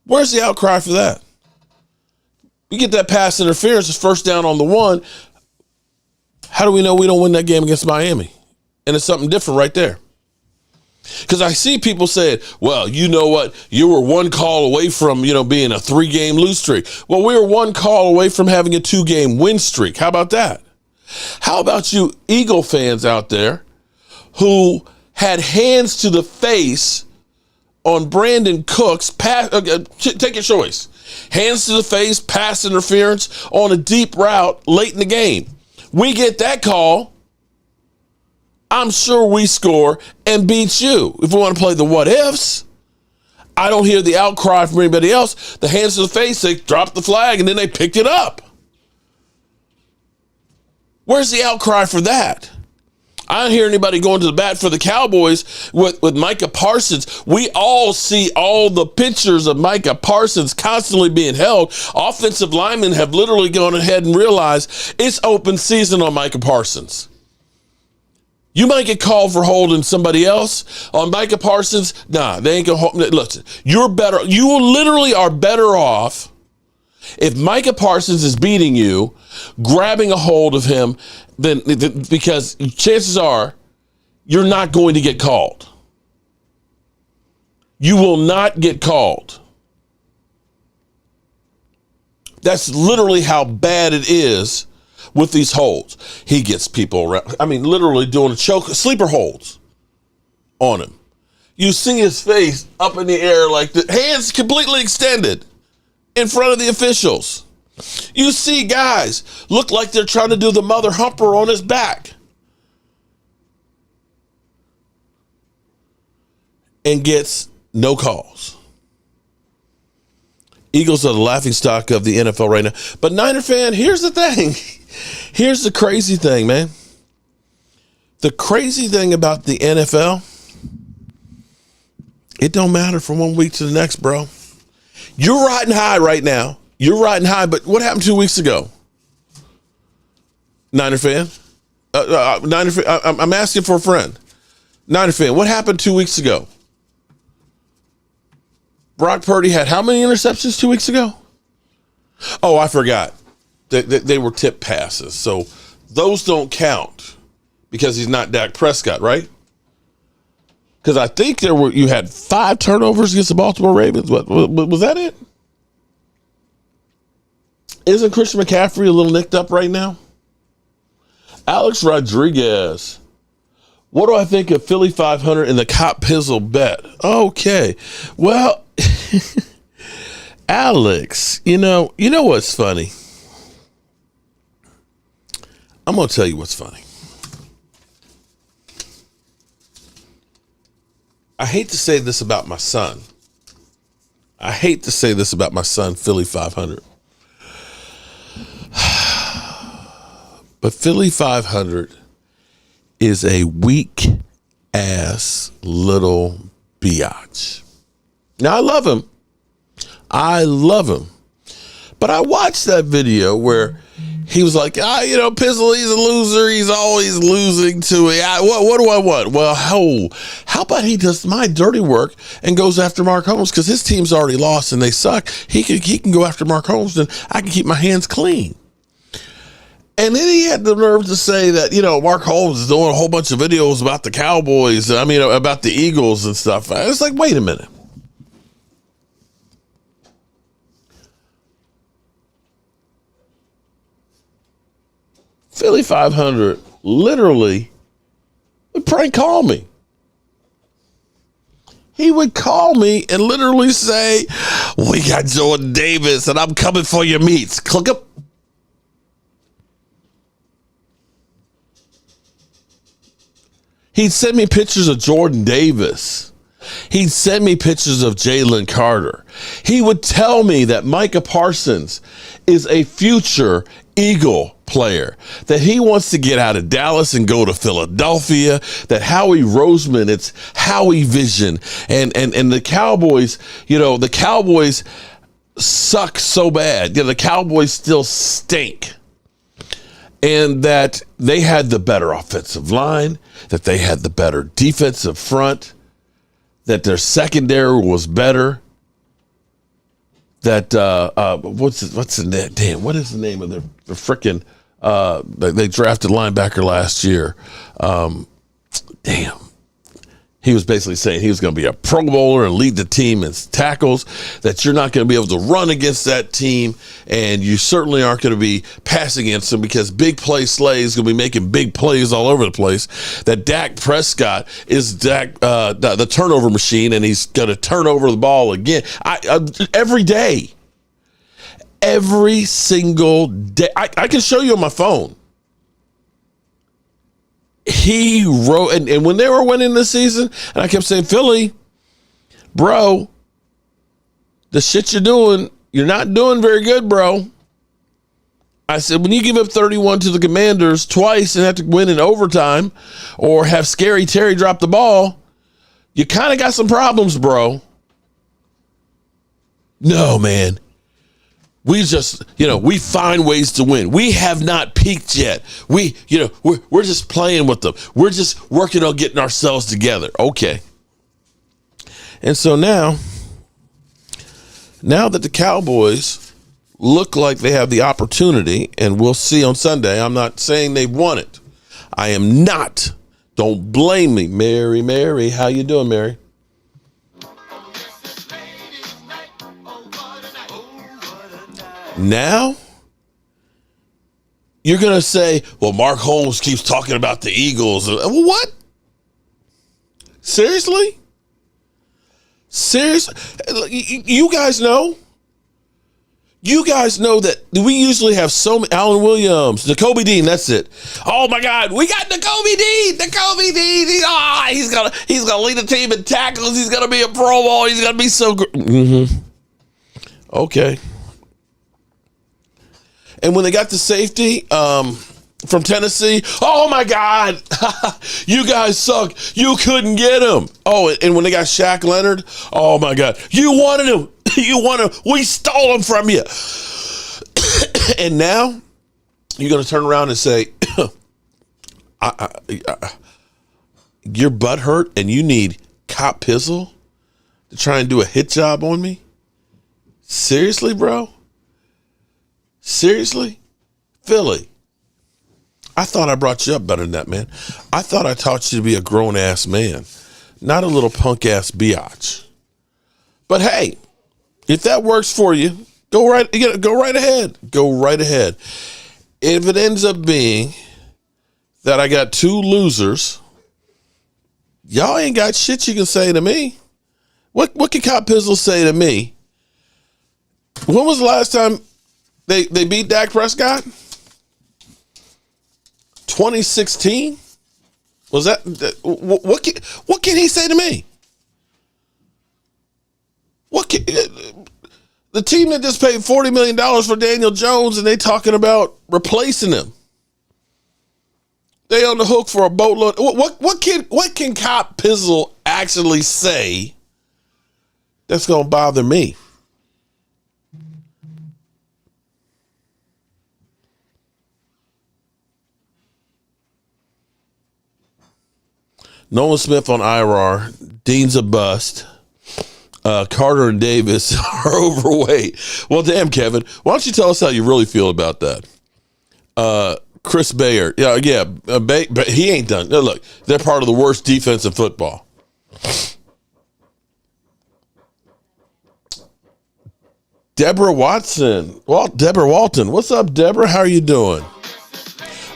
Where's the outcry for that? You get that pass interference, it's first down on the 1. How do we know we don't win that game against Miami? And it's something different right there. Because I see people saying, well, you know what? You were one call away from, being a 3-game lose streak. Well, we were one call away from having a 2-game win streak. How about that? How about you Eagle fans out there who had hands to the face on Brandon Cooks? Take your choice. Hands to the face, pass interference on a deep route late in the game. We get that call. I'm sure we score and beat you. If we want to play the what ifs, I don't hear the outcry from anybody else. The hands to the face, they dropped the flag and then they picked it up. Where's the outcry for that? I don't hear anybody going to the bat for the Cowboys with Micah Parsons. We all see all the pictures of Micah Parsons constantly being held. Offensive linemen have literally gone ahead and realized it's open season on Micah Parsons. You might get called for holding somebody else. On Micah Parsons, nah, they ain't gonna hold. Listen, you literally are better off if Micah Parsons is beating you, grabbing a hold of him, because chances are you're not going to get called. You will not get called. That's literally how bad it is with these holds. He gets people around. I mean, literally doing sleeper holds on him. You see his face up in the air like the hands completely extended in front of the officials. You see guys look like they're trying to do the mother humper on his back. And gets no calls. Eagles are the laughingstock of the NFL right now. But Niner fan, here's the thing. Here's the crazy thing, man. The crazy thing about the NFL, it don't matter from one week to the next, bro. You're riding high right now. You're riding high, but what happened 2 weeks ago? Niner fan? Niner fan, I'm asking for a friend. Niner fan, what happened 2 weeks ago? Brock Purdy had how many interceptions 2 weeks ago? Oh, I forgot. They were tip passes. So those don't count because he's not Dak Prescott, right? Because I think you had 5 turnovers against the Baltimore Ravens. What was that it? Isn't Christian McCaffrey a little nicked up right now? Alex Rodriguez. What do I think of Philly 500 and the Cop Pizzle bet? Okay. Well, Alex, you know what's funny? I'm going to tell you what's funny. I hate to say this about my son. Philly 500. But Philly 500 is a weak ass little biatch. Now, I love him. But I watched that video where he was like, Pizzle, he's a loser. He's always losing to it. What do I want? Well, how about he does my dirty work and goes after Mark Holmes because his team's already lost and they suck. He can go after Mark Holmes and I can keep my hands clean. And then he had the nerve to say that, Mark Holmes is doing a whole bunch of videos about the Cowboys, about the Eagles and stuff. It's like, wait a minute. Philly 500 literally would prank call me. He would call me and literally say, we got Jordan Davis and I'm coming for your meats. Click up. He'd send me pictures of Jordan Davis. He'd send me pictures of Jalen Carter. He would tell me that Micah Parsons is a future Eagle player, that he wants to get out of Dallas and go to Philadelphia, that Howie Roseman, it's Howie Vision. And the Cowboys, the Cowboys suck so bad. The Cowboys still stink. And that they had the better offensive line, that they had the better defensive front, that their secondary was better, that what is the name of the freaking they drafted linebacker last year. He was basically saying he was going to be a Pro Bowler and lead the team in tackles, that you're not going to be able to run against that team, and you certainly aren't going to be passing against them because big play Slay is going to be making big plays all over the place, that Dak Prescott is the turnover machine, and he's going to turn over the ball again. Every day. Every single day. I can show you on my phone. He wrote, and when they were winning this season, and I kept saying, Philly, bro, the shit you're doing, you're not doing very good, bro. I said, when you give up 31 to the Commanders twice and have to win in overtime or have Scary Terry drop the ball, you kind of got some problems, bro. No, man. We just, we find ways to win. We have not peaked yet. We're just playing with them. We're just working on getting ourselves together. Okay. And so now that the Cowboys look like they have the opportunity, and we'll see on Sunday, I'm not saying they've won it. I am not. Don't blame me. Mary, how you doing, Mary? Now, you're going to say, well, Mark Holmes keeps talking about the Eagles. What? Seriously? Seriously? You guys know? You guys know that we usually have so many, Alan Williams, Nakobe Dean, that's it. Oh my God, we got Nakobe Dean. He's gonna lead the team in tackles. He's gonna be a Pro Bowl. He's gonna be so good. Mm-hmm. Okay. And when they got the safety from Tennessee, oh my God, you guys suck. You couldn't get him. Oh, and when they got Shaq Leonard, oh my God, you wanted him. We stole him from you. And now you're going to turn around and say, your butt hurt and you need Cop Pizzle to try and do a hit job on me? Seriously, bro? Seriously? Philly, I thought I brought you up better than that, man. I thought I taught you to be a grown-ass man, not a little punk-ass biatch. But hey, if that works for you, go right ahead. Go right ahead. If it ends up being that I got two losers, y'all ain't got shit you can say to me. What can Cop Pizzle say to me? When was the last time they beat Dak Prescott? 2016? Was that what can he say to me? The team that just paid $40 million for Daniel Jones and they talking about replacing him. They on the hook for a boatload. What can Cop Pizzle actually say that's gonna bother me? Nolan Smith on IR. Dean's a bust. Carter and Davis are overweight. Well, damn, Kevin. Why don't you tell us how you really feel about that? Chris Bayer. But he ain't done. Look, they're part of the worst defense in football. Deborah Watson. Well, Deborah Walton. What's up, Deborah? How are you doing?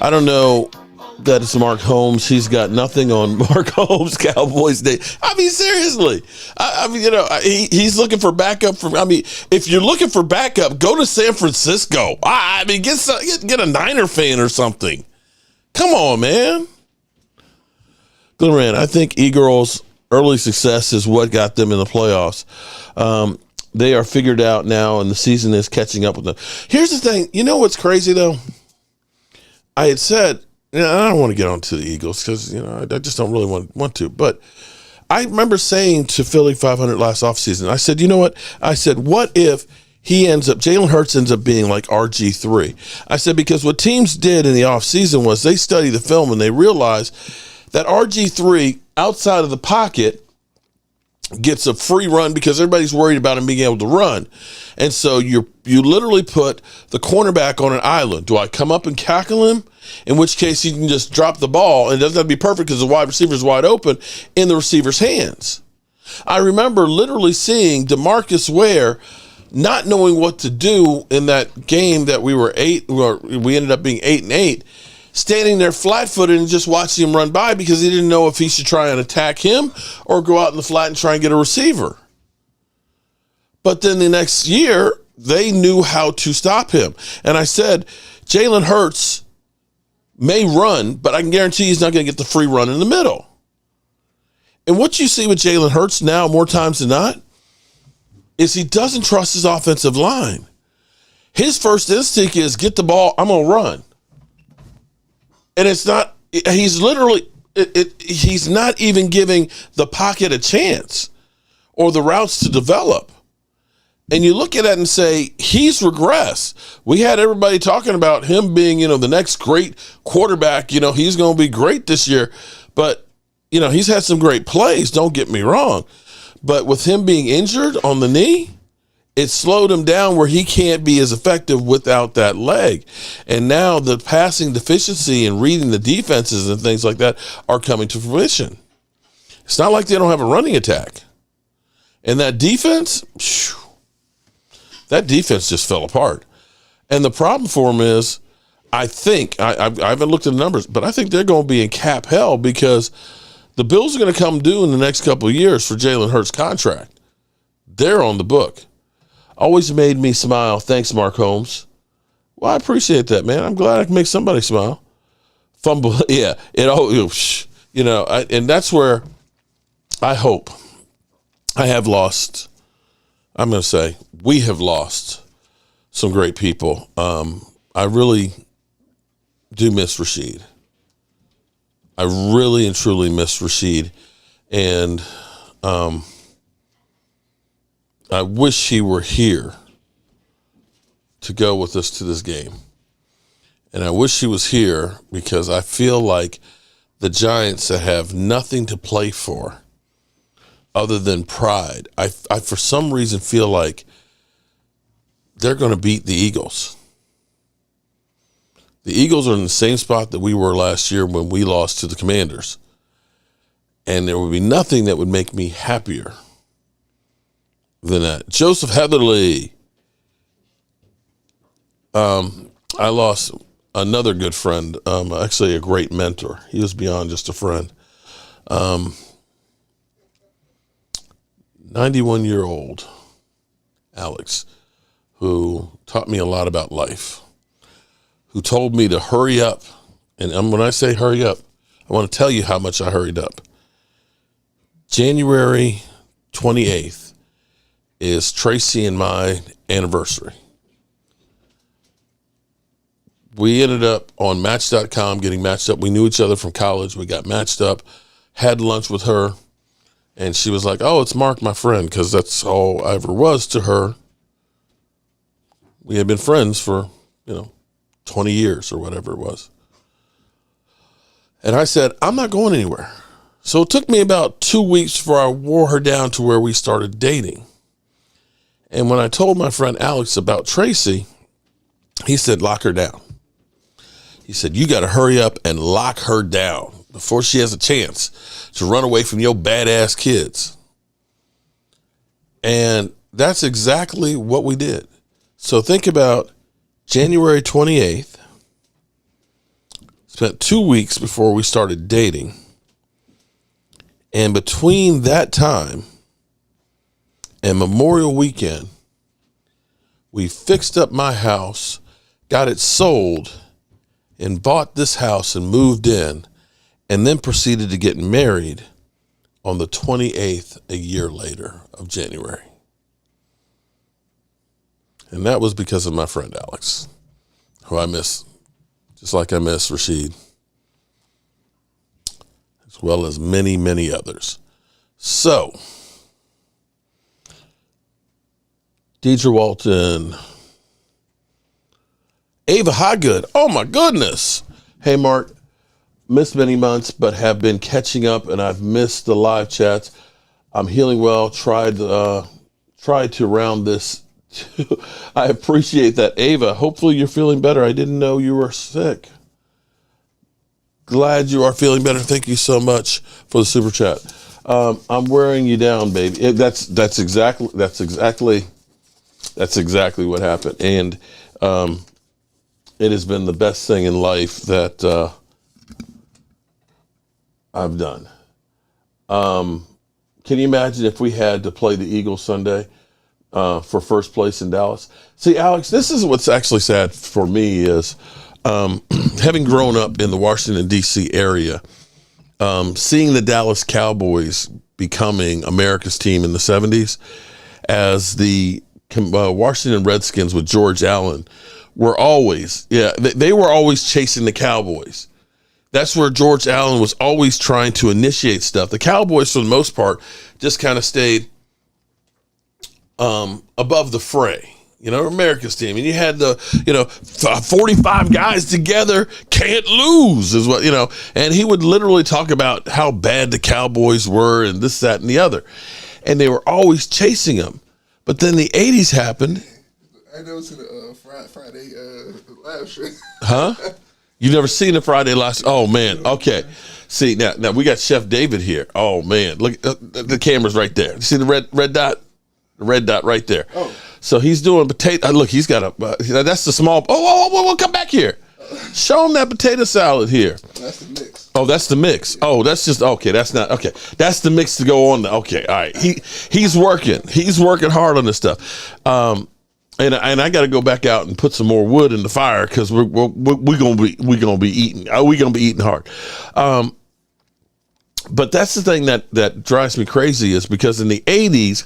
I don't know that it's Mark Holmes. He's got nothing on Mark Holmes Cowboys Day. I mean, seriously. I mean, he's looking for backup. If you're looking for backup, go to San Francisco. I mean, get a Niner fan or something. Come on, man. Glenn, I think E-Girls' early success is what got them in the playoffs. They are figured out now, and the season is catching up with them. Here's the thing. You know what's crazy, though? I had said, I don't want to get onto the Eagles because, I just don't really want to. But I remember saying to Philly 500 last offseason, I said, you know what? I said, what if Jalen Hurts ends up being like RG3? I said, because what teams did in the offseason was they studied the film and they realized that RG3 outside of the pocket gets a free run because everybody's worried about him being able to run. And so you literally put the cornerback on an island. Do I come up and tackle him? In which case you can just drop the ball, and it doesn't have to be perfect because the wide receiver is wide open in the receiver's hands. I remember literally seeing DeMarcus Ware not knowing what to do in that game that we ended up being 8-8, standing there flat-footed and just watching him run by because he didn't know if he should try and attack him or go out in the flat and try and get a receiver. But then the next year, they knew how to stop him. And I said, Jalen Hurts may run, but I can guarantee he's not going to get the free run in the middle. And what you see with Jalen Hurts now more times than not is he doesn't trust his offensive line. His first instinct is get the ball, I'm going to run. And he's not even giving the pocket a chance or the routes to develop. And you look at it and say, he's regressed. We had everybody talking about him being, the next great quarterback. He's going to be great this year. But, he's had some great plays, don't get me wrong. But with him being injured on the knee, it slowed him down where he can't be as effective without that leg. And now the passing deficiency and reading the defenses and things like that are coming to fruition. It's not like they don't have a running attack. And that defense, just fell apart. And the problem for them is, I think, I haven't looked at the numbers, but I think they're going to be in cap hell because the bills are going to come due in the next couple of years for Jalen Hurts' contract. They're on the book. Always made me smile. Thanks, Mark Holmes. Well, I appreciate that, man. I'm glad I can make somebody smile. Fumble, yeah. And that's where I hope I have lost. I'm going to say we have lost some great people. I really do miss Rashid. I really and truly miss Rashid. And I wish he were here to go with us to this game. And I wish he was here because I feel like the Giants that have nothing to play for other than pride, I for some reason feel like they're going to beat the Eagles. The Eagles are in the same spot that we were last year when we lost to the Commanders. And there would be nothing that would make me happier than that. Joseph Heatherly. I lost another good friend, actually a great mentor. He was beyond just a friend. 91-year-old Alex, who taught me a lot about life, who told me to hurry up. And when I say hurry up, I want to tell you how much I hurried up. January 28th is Tracy and my anniversary. We ended up on Match.com getting matched up. We knew each other from college. We got matched up, had lunch with her, and she was like, oh, it's Mark, my friend, because that's all I ever was to her. We had been friends for, 20 years or whatever it was. And I said, I'm not going anywhere. So it took me about 2 weeks before I wore her down to where we started dating. And when I told my friend Alex about Tracy, he said, lock her down. He said, you got to hurry up and lock her down before she has a chance to run away from your badass kids. And that's exactly what we did. So think about January 28th, spent 2 weeks before we started dating. And between that time and Memorial Weekend, we fixed up my house, got it sold, and bought this house and moved in, and then proceeded to get married on the 28th, a year later of January. And that was because of my friend Alex, who I miss, just like I miss Rashid, as well as many, many others. So, Deidre Walton, Ava Highgood. Oh my goodness. Hey Mark, missed many months, but have been catching up, and I've missed the live chats. I'm healing well. Tried to round this. I appreciate that, Ava. Hopefully you're feeling better. I didn't know you were sick. Glad you are feeling better. Thank you so much for the super chat. I'm wearing you down, baby. That's exactly what happened. And it has been the best thing in life that I've done. Can you imagine if we had to play the Eagles Sunday for first place in Dallas? See, Alex, this is what's actually sad for me is having grown up in the Washington, D.C. area, seeing the Dallas Cowboys becoming America's team in the 70s as the Washington Redskins with George Allen were always, they were always chasing the Cowboys. That's where George Allen was always trying to initiate stuff. The Cowboys, for the most part, just kind of stayed above the fray. America's team. And you had the, 45 guys together, can't lose is what, and he would literally talk about how bad the Cowboys were and this, that, and the other. And they were always chasing them. But then the 80s happened. I never seen the Friday live show. Huh? You've never seen the Friday live show? Oh, man. Okay. See, now we got Chef David here. Oh, man. Look, the camera's right there. You see the red dot? The red dot right there. Oh. So he's doing potato. Look, he's got that's the small. Oh, come back here. Show him that potato salad here. That's the mix. Oh, that's the mix. Oh, that's just, okay. That's not, okay. That's the mix to go on. Okay, all right. He's working. He's working hard on this stuff. And I got to go back out and put some more wood in the fire because we're gonna be eating. We're gonna be eating hard. But that's the thing that drives me crazy is because in the 80s,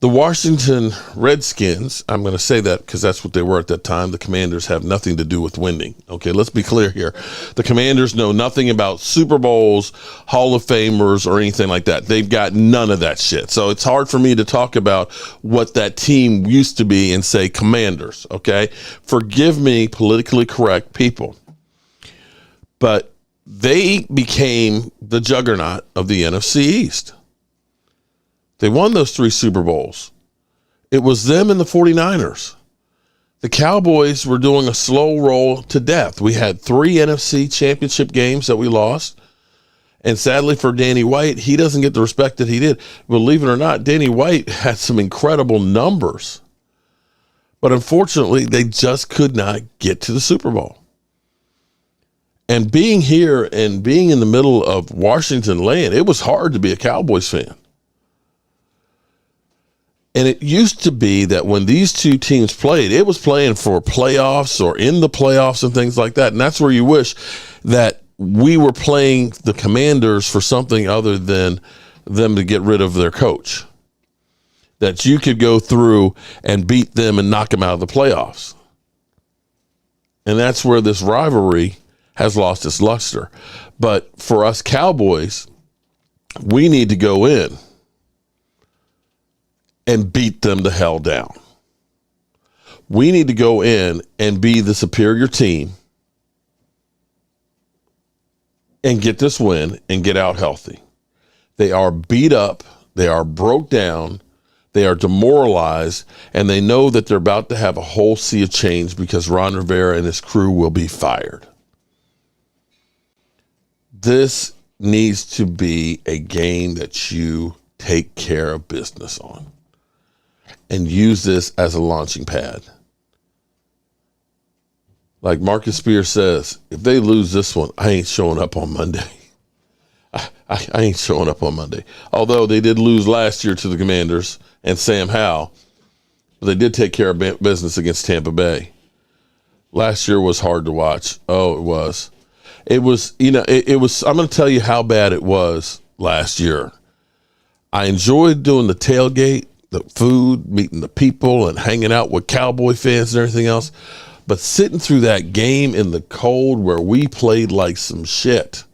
the Washington Redskins, I'm going to say that because that's what they were at that time. The Commanders have nothing to do with winning. Okay, let's be clear here. The Commanders know nothing about Super Bowls, Hall of Famers, or anything like that. They've got none of that shit. So it's hard for me to talk about what that team used to be and say Commanders, okay? Forgive me, politically correct people. But they became the juggernaut of the NFC East. They won those 3 Super Bowls. It was them and the 49ers. The Cowboys were doing a slow roll to death. We had 3 NFC championship games that we lost. And sadly for Danny White, he doesn't get the respect that he did. Believe it or not, Danny White had some incredible numbers. But unfortunately, they just could not get to the Super Bowl. And being here and being in the middle of Washington land, it was hard to be a Cowboys fan. And it used to be that when these two teams played, it was playing for playoffs or in the playoffs and things like that. And that's where you wish that we were playing the Commanders for something other than them to get rid of their coach. That you could go through and beat them and knock them out of the playoffs. And that's where this rivalry has lost its luster. But for us Cowboys, we need to go in and beat them the hell down. We need to go in and be the superior team and get this win and get out healthy. They are beat up. They are broke down. They are demoralized, and they know that they're about to have a whole sea of change because Ron Rivera and his crew will be fired. This needs to be a game that you take care of business on and use this as a launching pad. Like Marcus Spears says, if they lose this one, I ain't showing up on Monday. I ain't showing up on Monday. Although they did lose last year to the Commanders and Sam Howell, but they did take care of business against Tampa Bay. Last year was hard to watch. Oh, it was. It was, it was, I'm going to tell you how bad it was last year. I enjoyed doing the tailgate, the food, meeting the people, and hanging out with Cowboy fans and everything else. But sitting through that game in the cold where we played like some shit,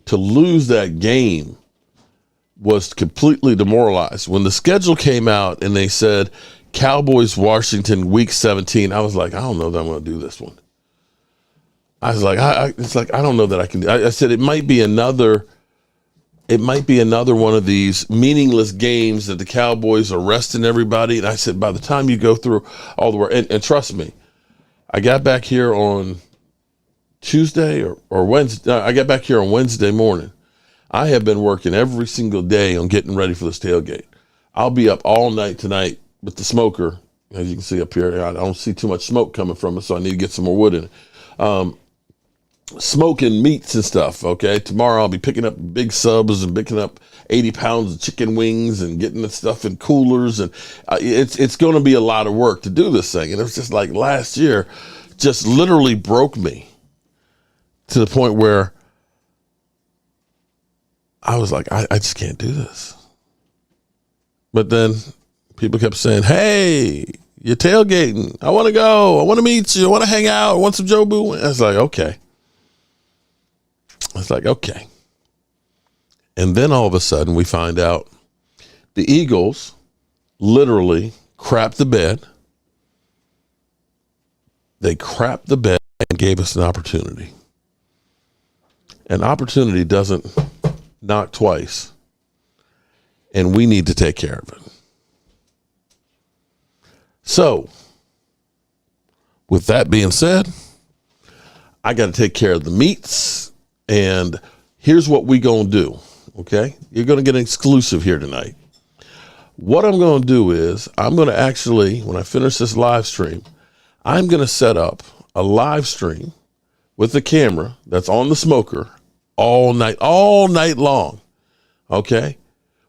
to lose that game was completely demoralized. When the schedule came out and they said Cowboys Washington week 17, I was like, I don't know that I'm going to do this one. I was like, I don't know that I can. I said it might be another one of these meaningless games that the Cowboys are resting everybody. And I said, by the time you go through all the work, and trust me, I got back here on Tuesday or Wednesday. I got back here on Wednesday morning. I have been working every single day on getting ready for this tailgate. I'll be up all night tonight with the smoker. As you can see up here, I don't see too much smoke coming from it, so I need to get some more wood in it. Smoking meats and stuff, okay? Tomorrow I'll be picking up big subs and picking up 80 pounds of chicken wings and getting the stuff in coolers. And it's going to be a lot of work to do this thing. And it was just like last year just literally broke me to the point where I was like, I just can't do this. But then people kept saying, hey, you're tailgating. I want to go. I want to meet you. I want to hang out. I want some Joe Boo. I was like, okay. And then all of a sudden we find out the Eagles literally crapped the bed. They crapped the bed and gave us an opportunity. An opportunity doesn't knock twice, and we need to take care of it. So, with that being said, I got to take care of the meats, and here's what we gonna do, okay? You're gonna get an exclusive here tonight. What I'm gonna do is, I'm gonna actually, when I finish this live stream, I'm gonna set up a live stream with the camera that's on the smoker all night long, okay?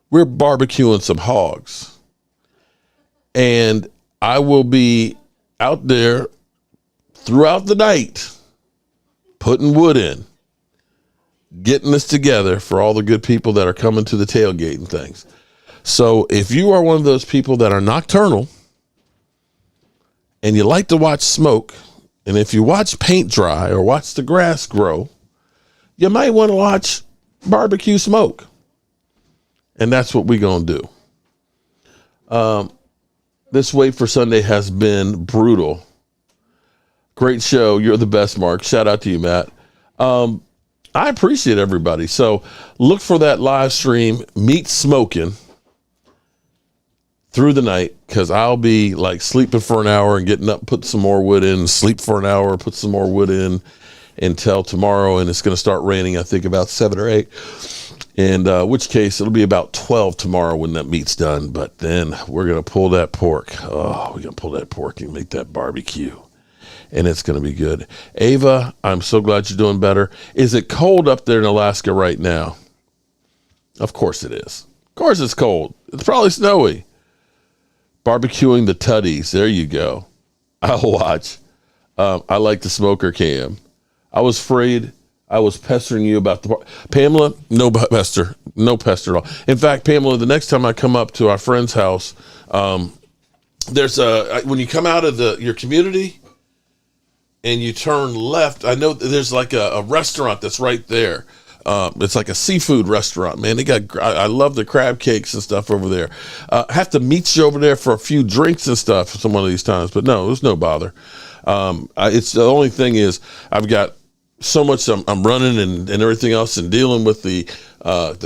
We're barbecuing some hogs. And I will be out there throughout the night putting wood in, getting this together for all the good people that are coming to the tailgate and things. So if you are one of those people that are nocturnal and you like to watch smoke, and if you watch paint dry or watch the grass grow, you might want to watch barbecue smoke. And that's what we're going to do. This wait for Sunday has been brutal. Great show. You're the best, Mark. Shout out to you, Matt. I appreciate everybody. So look for that live stream, Meat Smoking, through the night, because I'll be like sleeping for an hour and getting up, put some more wood in, sleep for an hour, put some more wood in until tomorrow. And it's going to start raining, I think, about 7 or 8. In which case, it'll be about 12 tomorrow when that meat's done. But then we're going to pull that pork. Oh, we're going to pull that pork and make that barbecue. And it's going to be good. Ava, I'm so glad you're doing better. Is it cold up there in Alaska right now? Of course it is. Of course it's cold. It's probably snowy. Barbecuing the tutties. There you go. I'll watch. I like the smoker cam. I was afraid I was pestering you about the Pamela. No pester at all. In fact, Pamela, the next time I come up to our friend's house, there's when you come out of your community and you turn left, I know there's like a restaurant that's right there. It's like a seafood restaurant, man. I love the crab cakes and stuff over there. Have to meet you over there for a few drinks and stuff some one of these times, but no, there's no bother. It's the only thing is I've got so much I'm running and everything else and dealing with the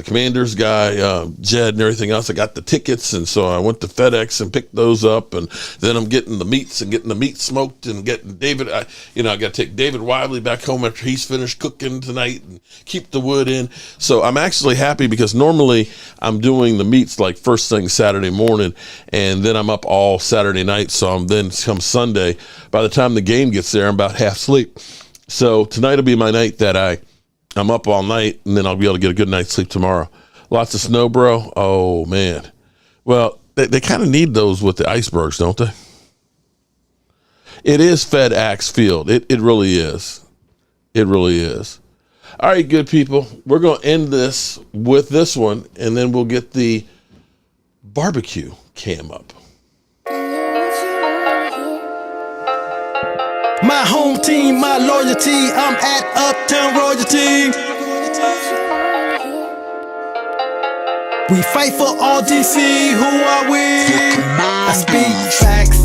Commanders guy, Jed, and everything else. I got the tickets, and so I went to FedEx and picked those up, and then I'm getting the meats and getting the meat smoked and getting David, I got to take David Wiley back home after he's finished cooking tonight and keep the wood in. So I'm actually happy because normally I'm doing the meats like first thing Saturday morning, and then I'm up all Saturday night. So I'm then come Sunday, by the time the game gets there, I'm about half asleep. So tonight will be my night that I'm up all night, and then I'll be able to get a good night's sleep tomorrow. Lots of snow, bro. Oh, man. Well, they kind of need those with the icebergs, don't they? It is FedEx Field. It really is. It really is. All right, good people. We're going to end this with this one, and then we'll get the barbecue cam up. My home team, my loyalty, I'm at Uptown Royalty. We fight for all DC, who are we? I speak facts,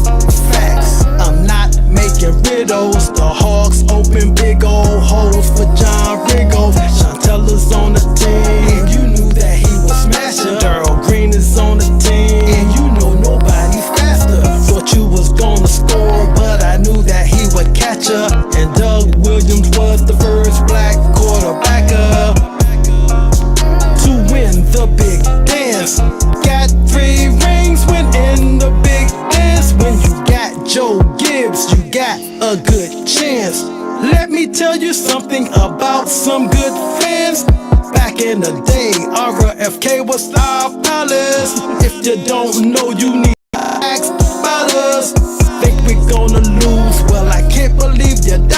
I'm not making riddles. The Hawks open big old holes for John Riggle. Chantella's on the team, and you knew that he was smashing. Darryl Green is on the team, and you know nobody's faster. Thought you was gonna score, but I knew that he would catch her. And Doug Williams was the first black quarterbacker to win the big dance. Got 3 rings, win in the big dance. When you got Joe Gibbs, you got a good chance. Let me tell you something about some good fans. Back in the day, RFK was our palace. If you don't know, you need to ask about us. Think we're gonna lose? Well, I can't believe you died.